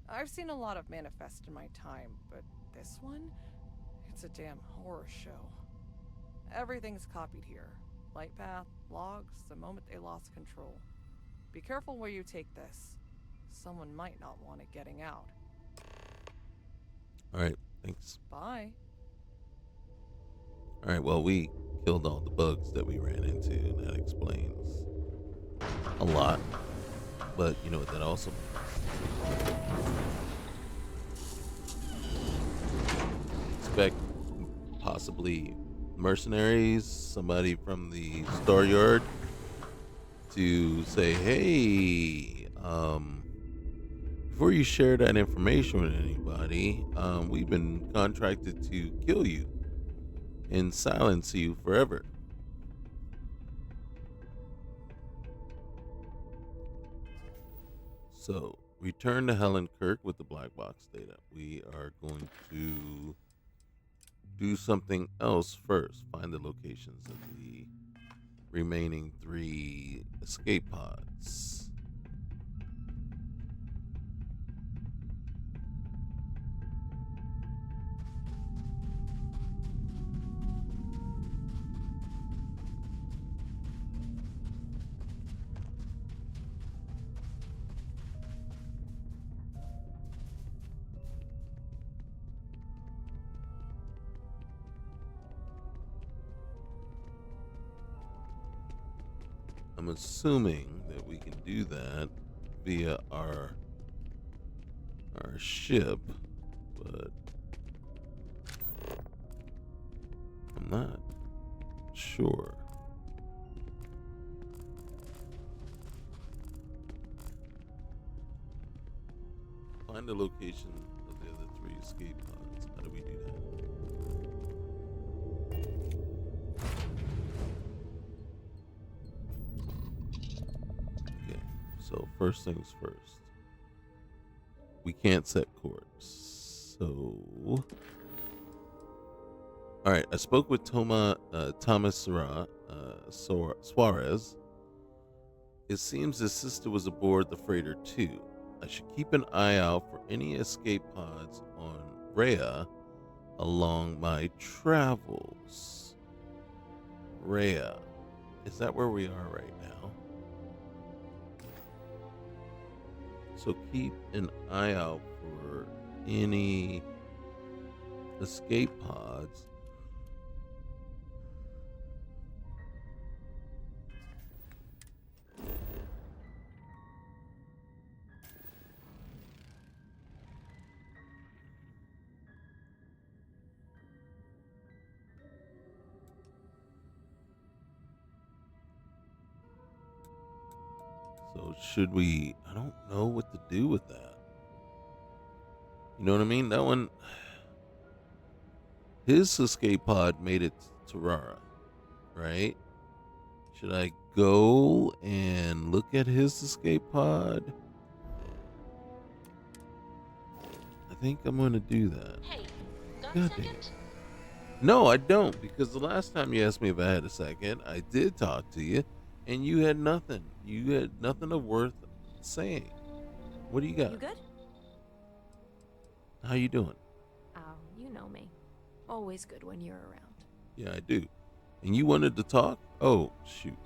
I've seen a lot of manifest in my time, but this one? It's a damn horror show. Everything's copied here. Light path, logs, the moment they lost control. Be careful where you take this. Someone might not want it getting out. Alright, thanks. Bye. Alright, well, we killed all the bugs that we ran into, and that explains a lot. But you know what that also means? Expect possibly mercenaries, somebody from the Star Yard, to say, hey, before you share that information with anybody, we've been contracted to kill you and silence you forever. So, return to Helen Kirk with the black box data. We are going to do something else first. Find the locations of the remaining 3 escape pods. I'm assuming that we can do that via our ship, but I'm not sure. Find the location of the other 3 escape pods. How do we do that? Okay, so first things first. We can't set course. So, all right. I spoke with Thomas Suarez. It seems his sister was aboard the freighter too. I should keep an eye out for any escape pods on Rhea along my travels. Rhea, is that where we are right now? So keep an eye out for any escape pods So should we, I don't know what to do with that. You know what I mean? That one, his escape pod made it to Rara, right? Should I go and look at his escape pod? I think I'm going to do that. Hey, got God a dang second? it. No, I don't, because the last time you asked me if I had a second, I did talk to you, and you had nothing. You had nothing of worth saying. What do you got? You good? How you doing? Oh, you know me. Always good when you're around. Yeah, I do. And you wanted to talk? Oh, shoot.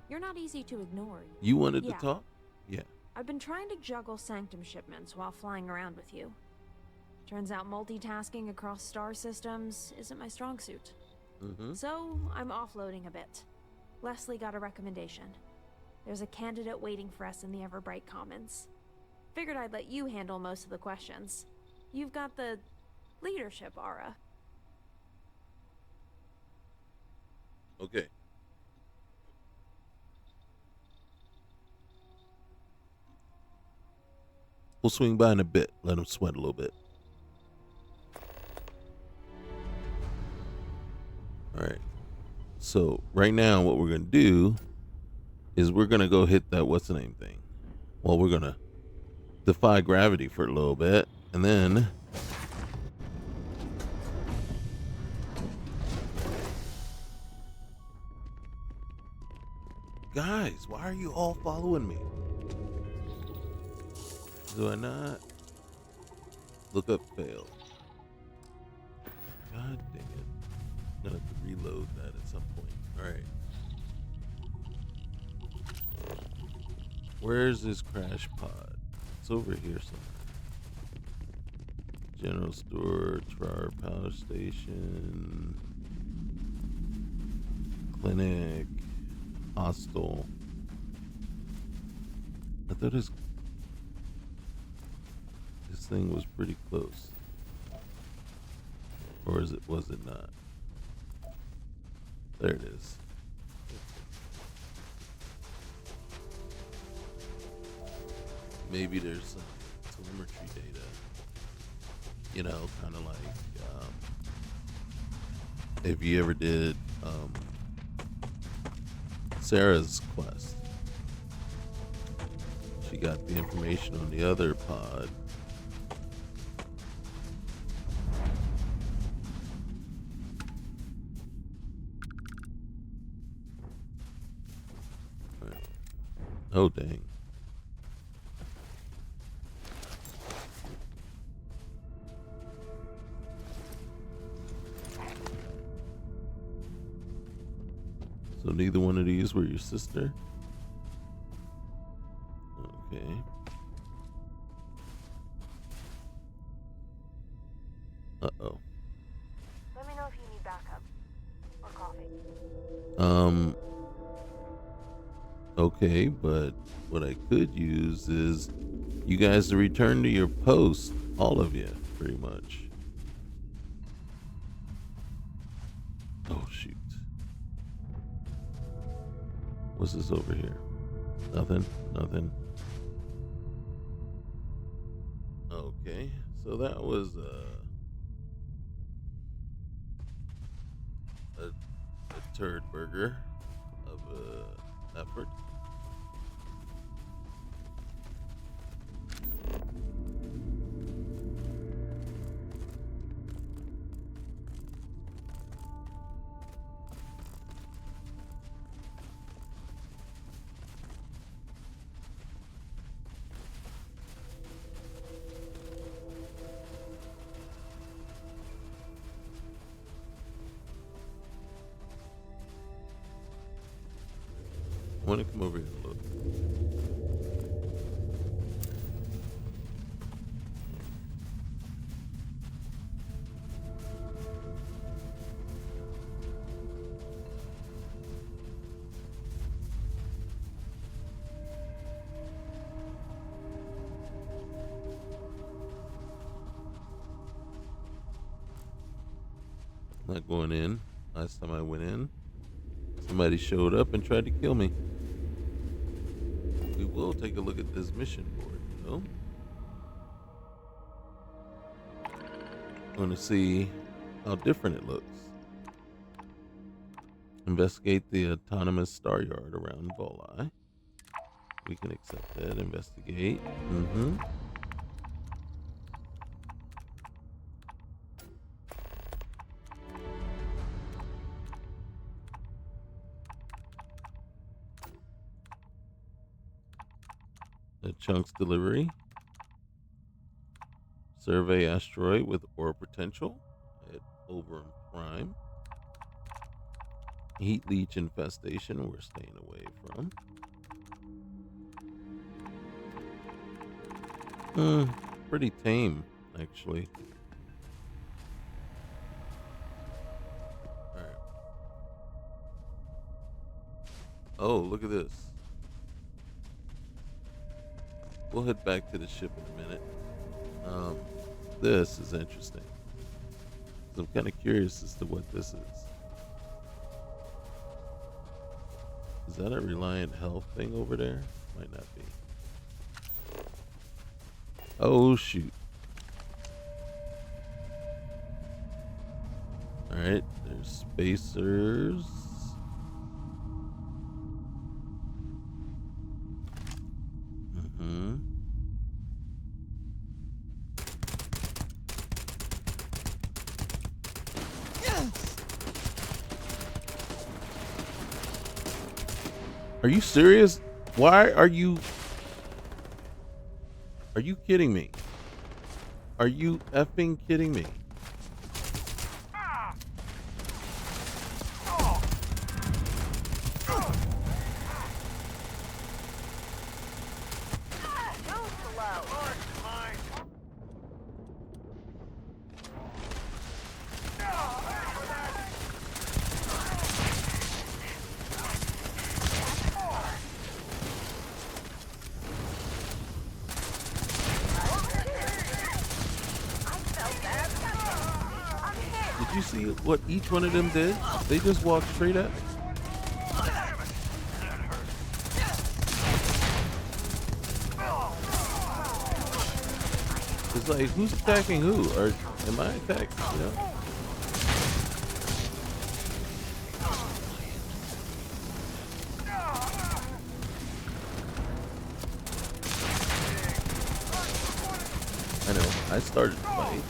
You're not easy to ignore. You wanted Yeah. to talk? Yeah. I've been trying to juggle Sanctum shipments while flying around with you. Turns out multitasking across star systems isn't my strong suit. Mm-hmm. So I'm offloading a bit. Leslie got a recommendation. There's a candidate waiting for us in the Everbright Commons. Figured I'd let you handle most of the questions. You've got the leadership aura. Okay. We'll swing by in a bit. Let him sweat a little bit. All right. So right now what we're going to do is we're going to go hit that what's the name thing. Well, we're going to defy gravity for a little bit. And then guys, why are you all following me? Do I not? Look up fail. God dang it. I'm gonna have to reload that at some point. Alright. Where's this crash pod? It's over here somewhere. General store, Tirawa power station, clinic, hostel. I thought this thing was pretty close. Or was it not? There it is. Maybe there's some telemetry data. You know, kind of like if you ever did Sarah's quest. She got the information on the other pod. Oh, dang. So neither one of these were your sister? Okay. Uh-oh. Let me know if you need backup. Or coffee. Okay, but what I could use is you guys to return to your post, all of you, pretty much. Oh shoot. What's this over here? Nothing, nothing. Okay, so that was a turd burger of effort. I want to come over here and look. Not going in. Last time I went in, somebody showed up and tried to kill me. We will take a look at this mission board, though. I want to see how different it looks. Investigate the autonomous star yard around Volai. We can accept that. Investigate. A chunks delivery. Survey asteroid with ore potential at Overrun Prime. Heat leech infestation we're staying away from. Pretty tame, actually. All right. Oh, look at this. We'll head back to the ship in a minute. This is interesting. I'm kind of curious as to what this is. Is that a Reliant Health thing over there? Might not be. Oh, shoot. Alright, there's spacers. Are you serious? Why are you... Are you kidding me? Are you effing kidding me? Did you see what each one of them did? They just walked straight at me. It's like, who's attacking who? Or am I attacked? You know? I know. I started the fight.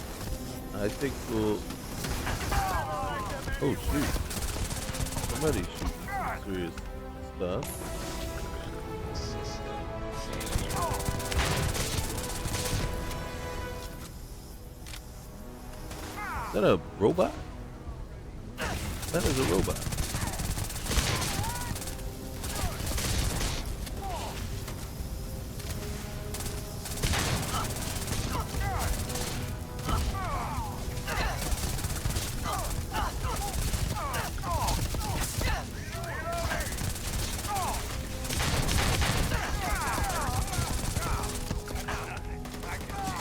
I think we'll... Oh shoot. Somebody's shooting some serious stuff. Is that a robot? That is a robot.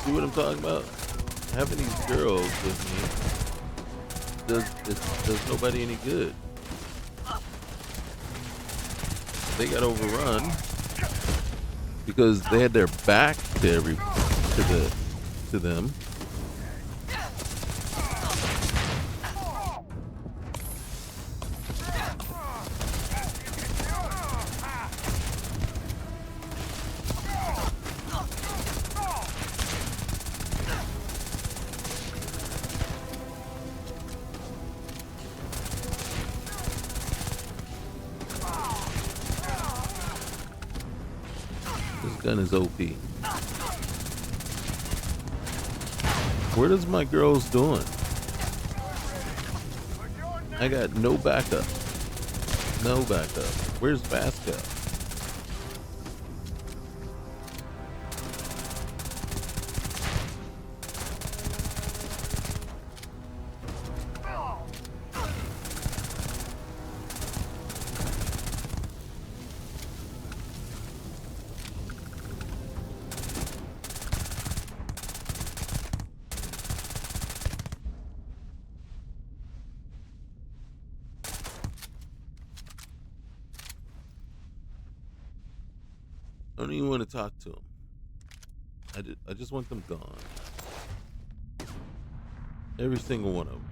See what I'm talking about? Having these girls with me does nobody any good. They got overrun because they had their back to them. This gun is OP. What is my girls doing? I got no backup. No backup. Where's Vasco? I don't even want to talk to them. I just want them gone. Every single one of them.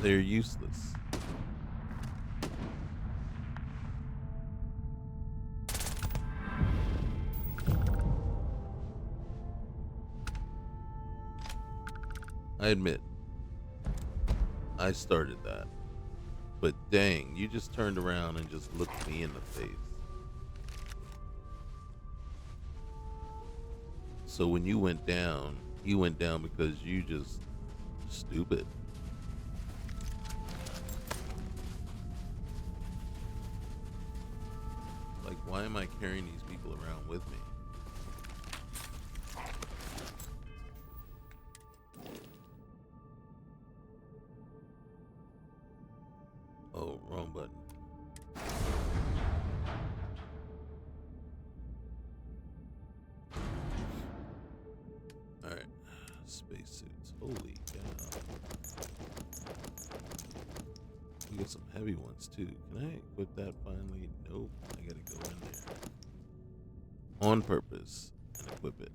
They're useless. I admit, I started that. But dang, you just turned around and just looked me in the face. So when you went down because you just stupid. Like, why am I carrying these people around with me? Oh, wrong button. Alright. Spacesuits. Holy cow. We got some heavy ones too. Can I equip that finally? Nope. I gotta go in there. On purpose. And equip it.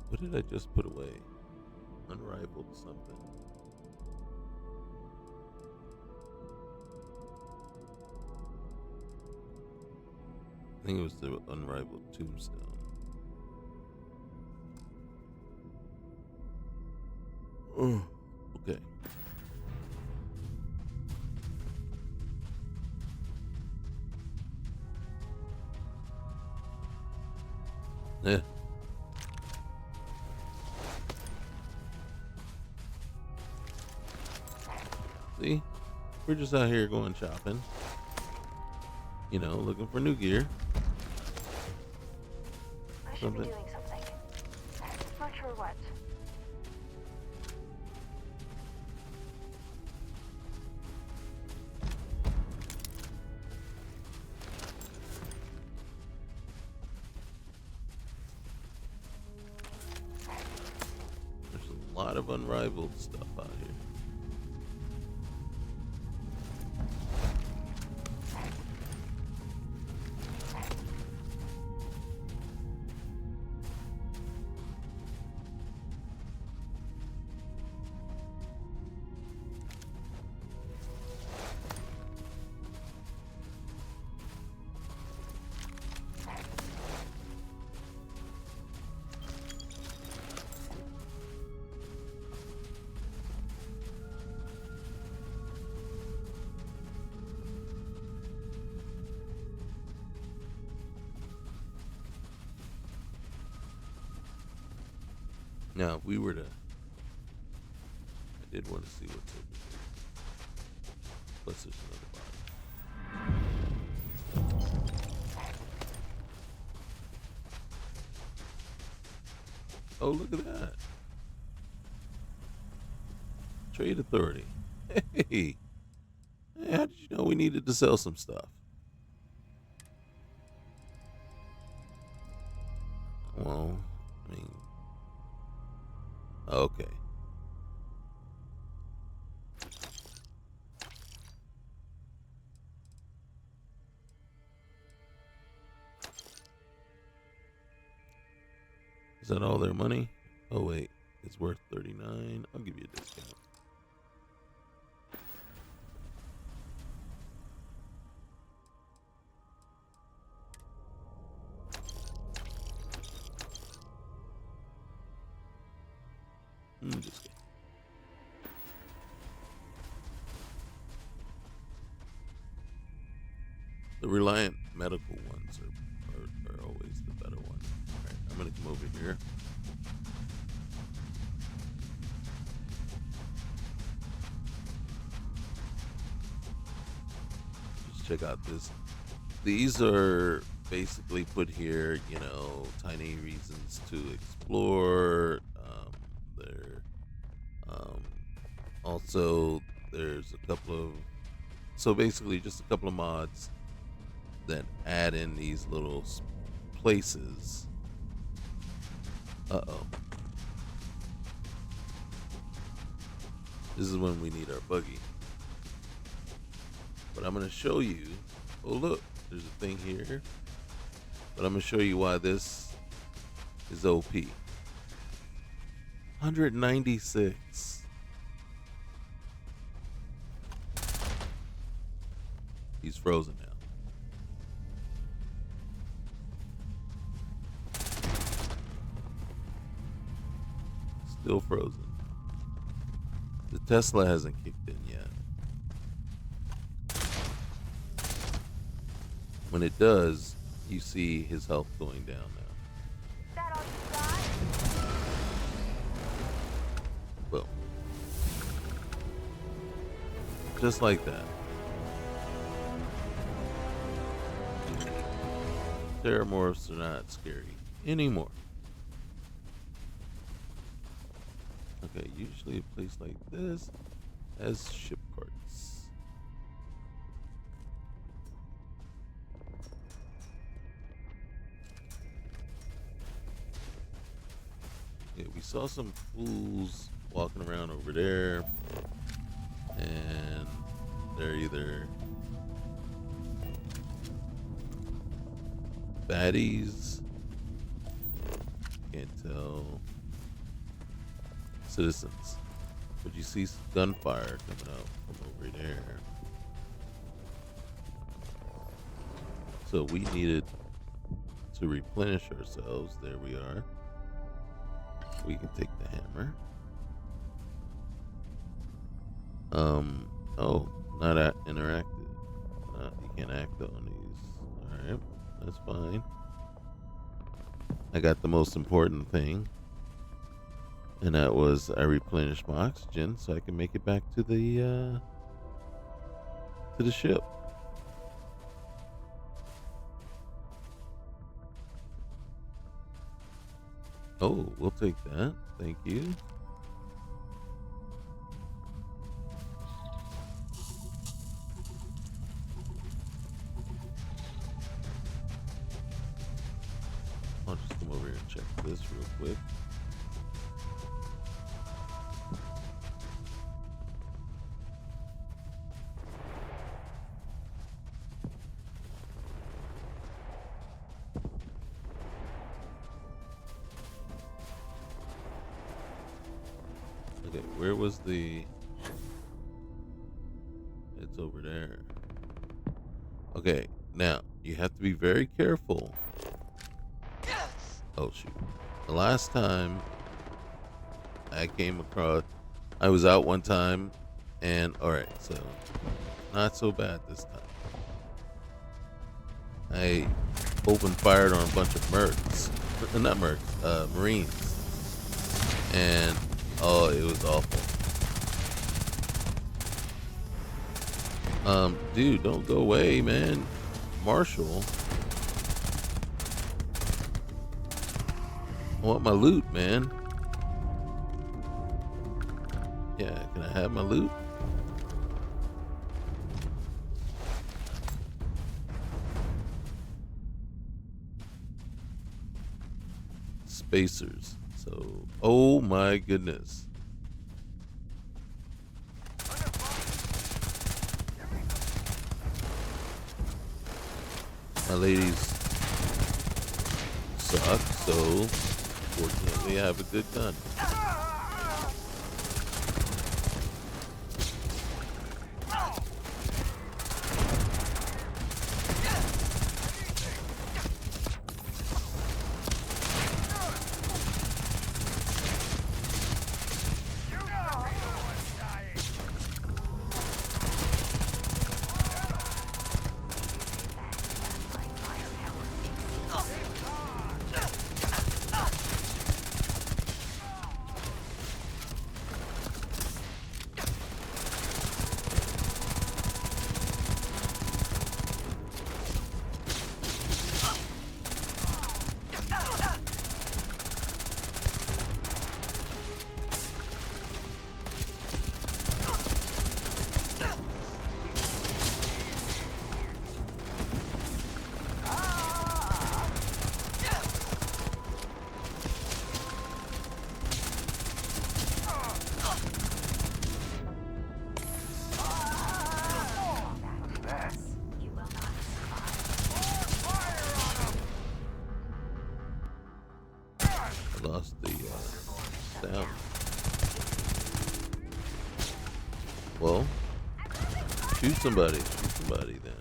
What did I just put away? Unrivaled something. I think it was the unrivaled tombstone. Oh, okay. Yeah. See, we're just out here going shopping, you know, looking for new gear. I should be doing something. Not sure what. lot of unrivaled stuff out here. Now, if we were to, I did want to see what's over here. Plus, there's another body. Oh, look at that. Trade Authority. Hey, how did you know we needed to sell some stuff? Well, I mean, okay. Is that all their money? Oh wait, it's worth 39. I'll give you a discount. Just kidding. The reliant medical ones are always the better ones. Alright, I'm gonna come over here. Just check out this. These are basically put here, you know, tiny reasons to explore. Also, there's a couple of, so basically just a couple of mods that add in these little places. Uh-oh. This is when we need our buggy. But I'm going to show you, oh look, there's a thing here. But I'm going to show you why this is OP. 196. He's frozen now. Still frozen. The Tesla hasn't kicked in yet. When it does, you see his health going down now. That all you got? Boom. Just like that. Terramorphs are not scary anymore. Okay, usually a place like this has ship parts. Yeah, we saw some fools walking around over there, and they're either baddies, can't tell, citizens, but you see gunfire coming out from over there. So we needed to replenish ourselves. There we are. We can take the hammer. Oh, not interactive. You can't act on these. Alright, that's fine. I got the most important thing, and that was I replenished my oxygen so I can make it back to the ship. Oh, we'll take that. Thank you. I'll just come over here and check this real quick. Okay, where was the... It's over there. Okay, now, you have to be very careful. Oh, shoot. The last time I came across... I was out one time, and... Alright, so... Not so bad this time. I opened fired on a bunch of mercs. Not mercs, Marines. And... Oh, it was awful. Dude, don't go away, man. Marshall. I want my loot, man. Yeah, can I have my loot? Spacers. So, oh my goodness. My ladies suck, so fortunately I have a good gun. Lost the sound. Well, shoot somebody. Shoot somebody then.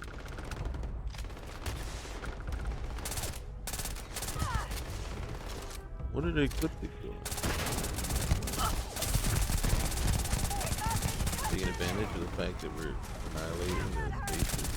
What did they equip the gun? Taking advantage of the fact that we're annihilating the spaces.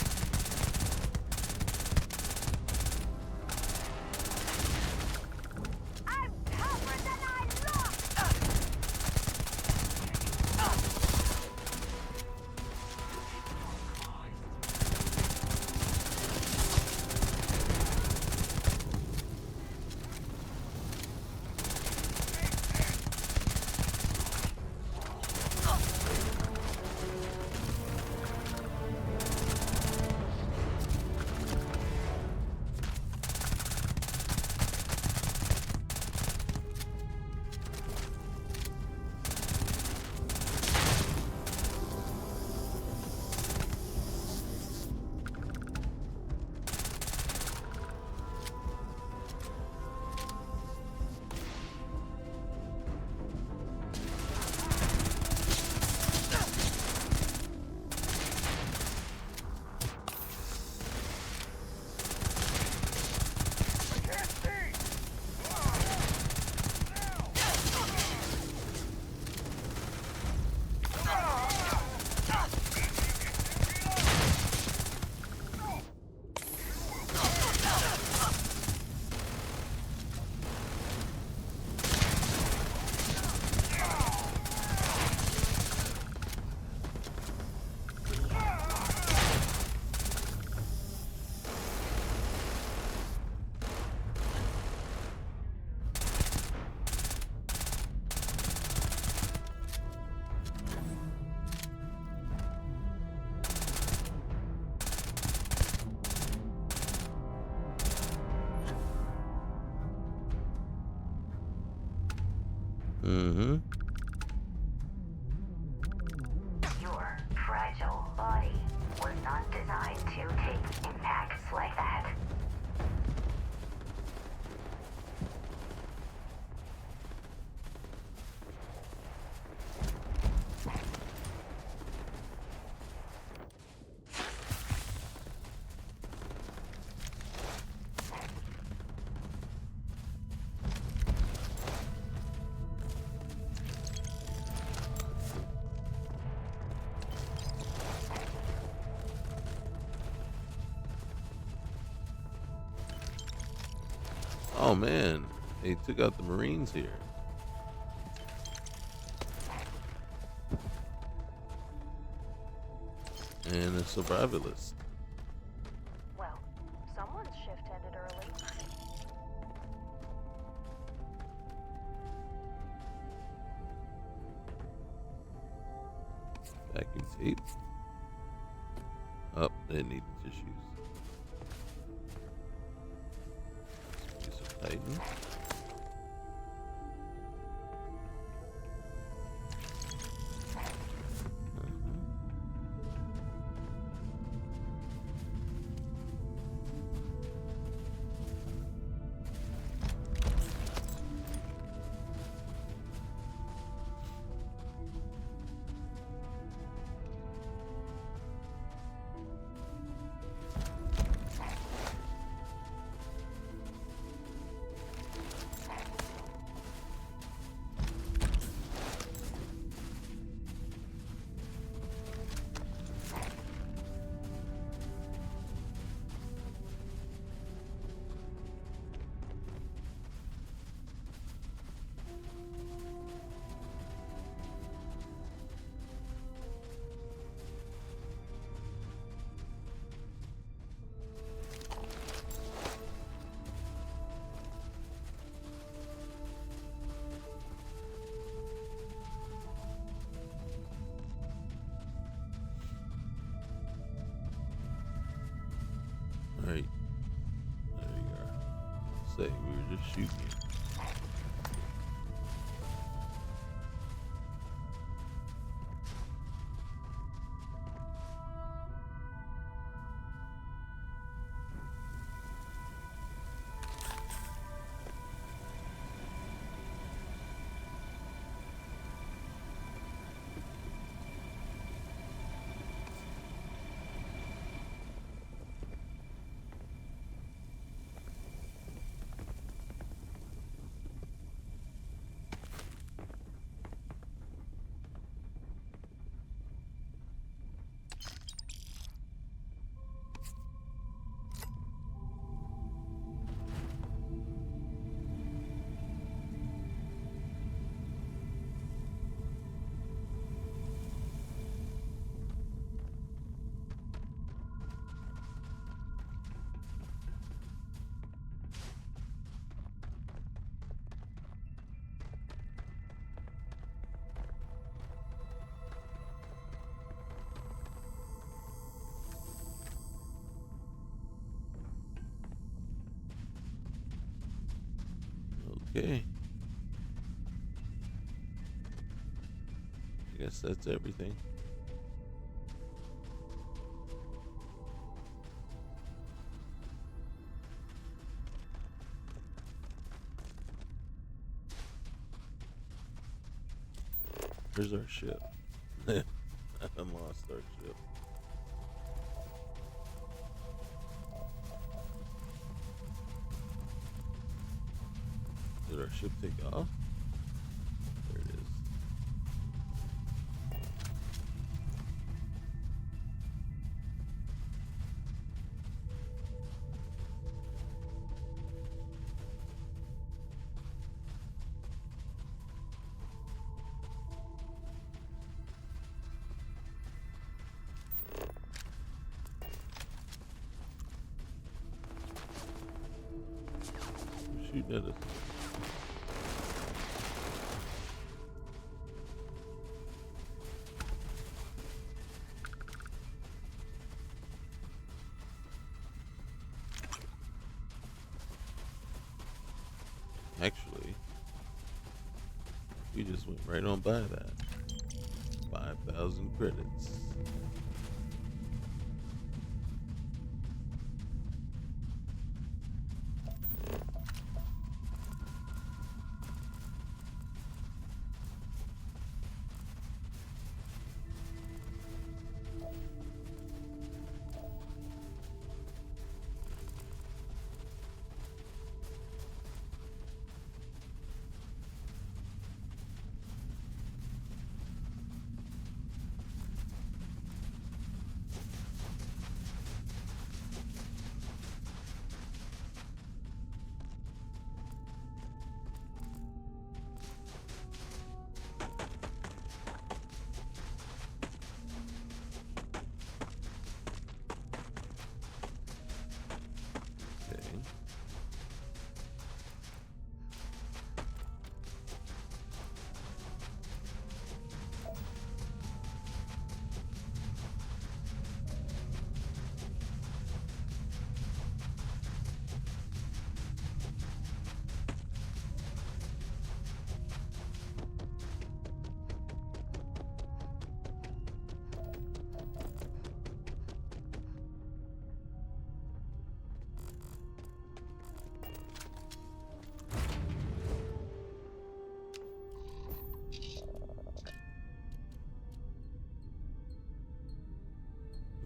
Mm-hmm. Your fragile body was not designed to take impacts like that. Oh man, they took out the Marines here. And a survivalist. Well, someone's shift ended early. Vacuum tape. Oh, they need tissues. Piece of Titan. Right. There you are. Say, we were just shooting you. Okay. I guess that's everything. Here's our ship. I lost our ship. Did our ship take off? There it is. Who's shooting at us? Actually, we just went right on by that. 5,000 credits.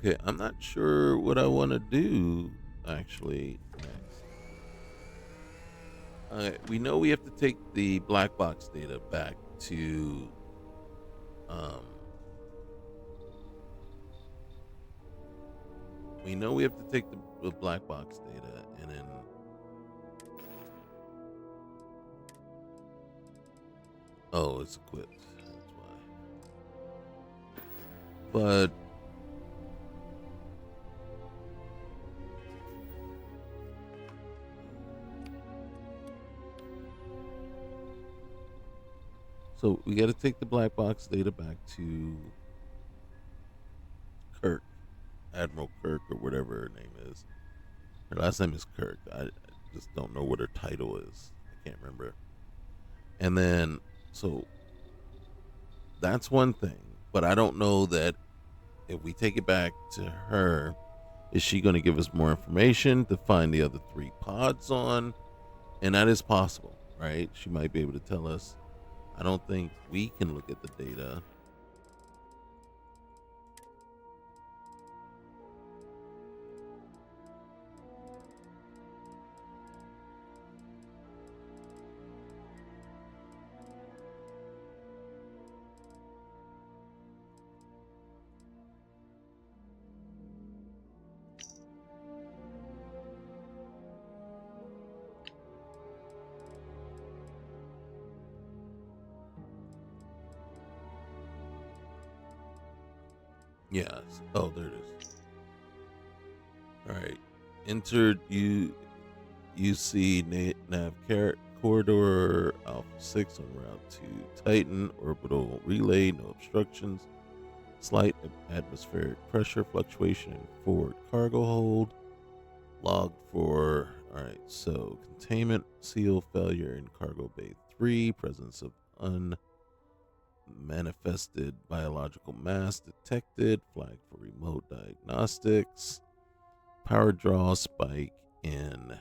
Okay, I'm not sure what I want to do actually next. We know we have to take the black box data back to um, we know we have to take the black box data and then it's equipped. That's why. But so we got to take the black box data back to Kirk, Admiral Kirk, or whatever her name is. Her last name is Kirk. I just don't know what her title is. I can't remember. And then, so that's one thing. But I don't know that if we take it back to her, is she going to give us more information to find the other 3 pods on? And that is possible, right? She might be able to tell us. I don't think we can look at the data. Yes. Oh, there it is. All right. Entered UC nav corridor Alpha 6 on route to Titan orbital relay. No obstructions. Slight atmospheric pressure fluctuation in forward cargo hold. Logged for. All right. So containment seal failure in cargo bay 3. Presence of manifested biological mass detected. Flag for remote diagnostics. Power draw spike in.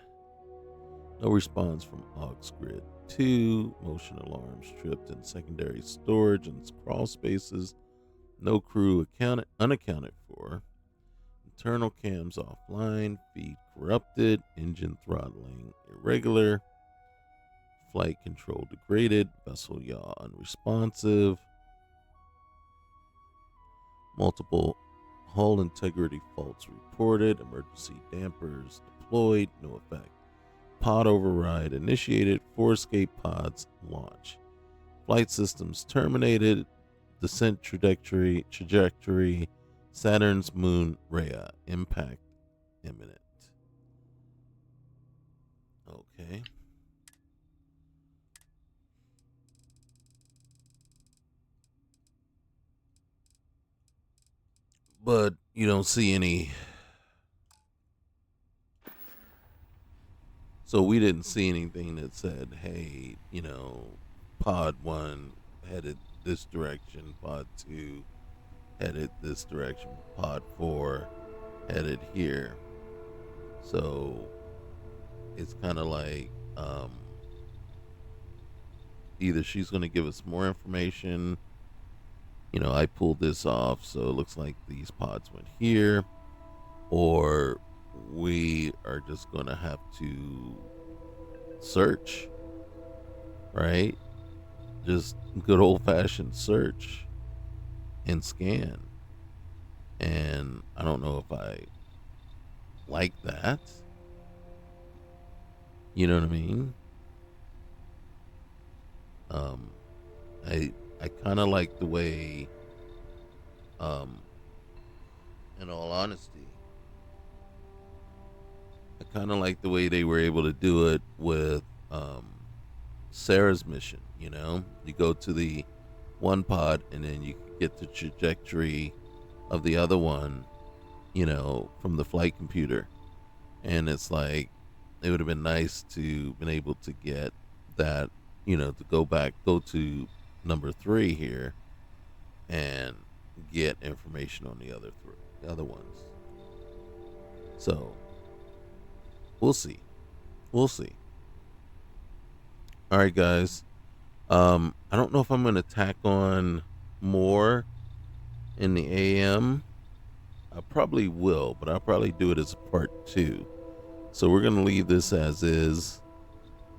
No response from aux grid 2. Motion alarms tripped in secondary storage and crawl spaces. No crew unaccounted for. Internal cams offline. Feed corrupted. Engine throttling irregular. Flight control degraded. Vessel yaw unresponsive. Multiple hull integrity faults reported. Emergency dampers deployed. No effect. Pod override initiated. 4 escape pods launch. Flight systems terminated. Descent trajectory. Saturn's moon Rhea. Impact imminent. Okay. But you don't see any. So we didn't see anything that said, hey, pod 1 headed this direction, pod 2 headed this direction, pod 4 headed here. So it's kind of like either she's going to give us more information. I pulled this off, so it looks like these pods went here, or we are just going to have to search, right? Just good old-fashioned search and scan. And I don't know if I like that. You know what I mean? I kind of like the way, in all honesty, I kind of like the way they were able to do it with Sarah's mission. You go to the one pod and then you get the trajectory of the other one, from the flight computer. And it's like, it would have been nice to been able to get that, to go to number 3 here and get information on the other ones. So we'll see. All right, guys. I don't know if I'm going to tack on more in the AM. I probably will, but I'll probably do it as a part 2. So we're going to leave this as is.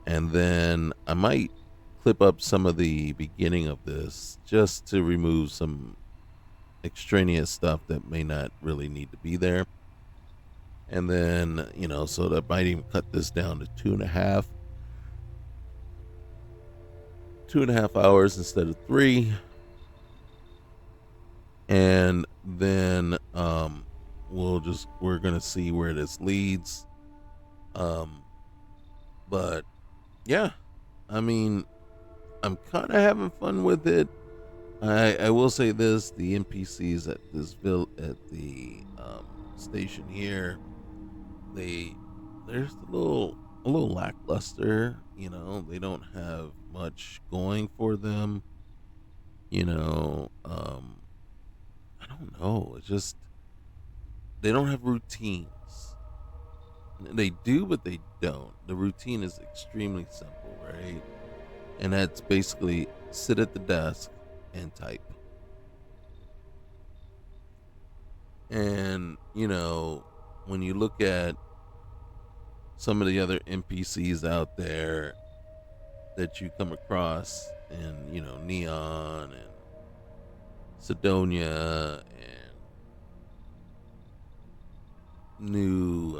And then I might clip up some of the beginning of this just to remove some extraneous stuff that may not really need to be there. And then, so that might even cut this down to 2.5 hours instead of 3. And then we're gonna see where this leads. But yeah, I mean, I'm kind of having fun with it. I will say this: the NPCs at at the station here, there's a little lackluster. They don't have much going for them. I don't know. It's just they don't have routines. They do, but they don't. The routine is extremely simple, right? And that's basically sit at the desk and type. And, when you look at some of the other NPCs out there that you come across in, Neon and Sidonia and New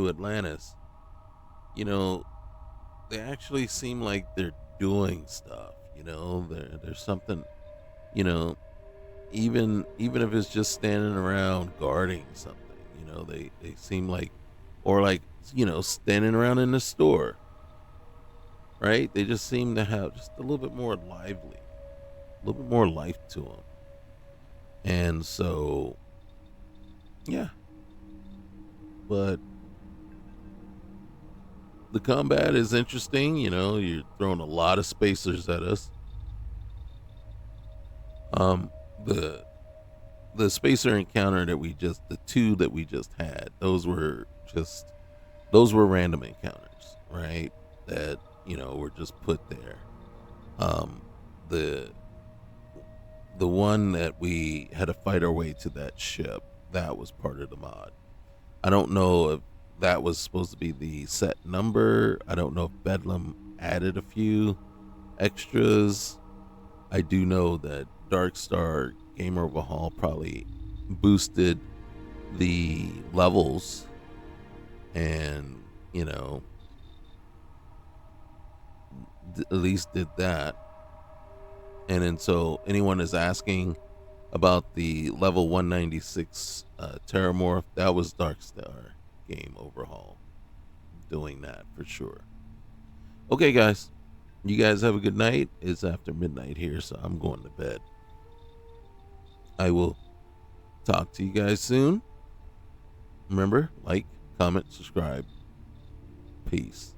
Atlantis, they actually seem like they're doing stuff. There's something, even if it's just standing around guarding something, they seem like, or like, standing around in the store, right? They just seem to have just a little bit more lively, a little bit more life to them. And so, yeah. But the combat is interesting. You're throwing a lot of spacers at us. The spacer encounter the 2 that we just had, those were random encounters, right? That, were just put there. The one that we had to fight our way to that ship, that was part of the mod. I don't know if that was supposed to be the set number. I don't know if Bedlam added a few extras. I do know that Darkstar Game Overhaul probably boosted the levels and, at least did that. And then so anyone is asking about the level 196 Terramorph, that was Darkstar Game Overhaul doing that for sure. Okay, guys. You guys have a good night. It's after midnight here, so I'm going to bed. I will talk to you guys soon. Remember, like, comment, subscribe. Peace.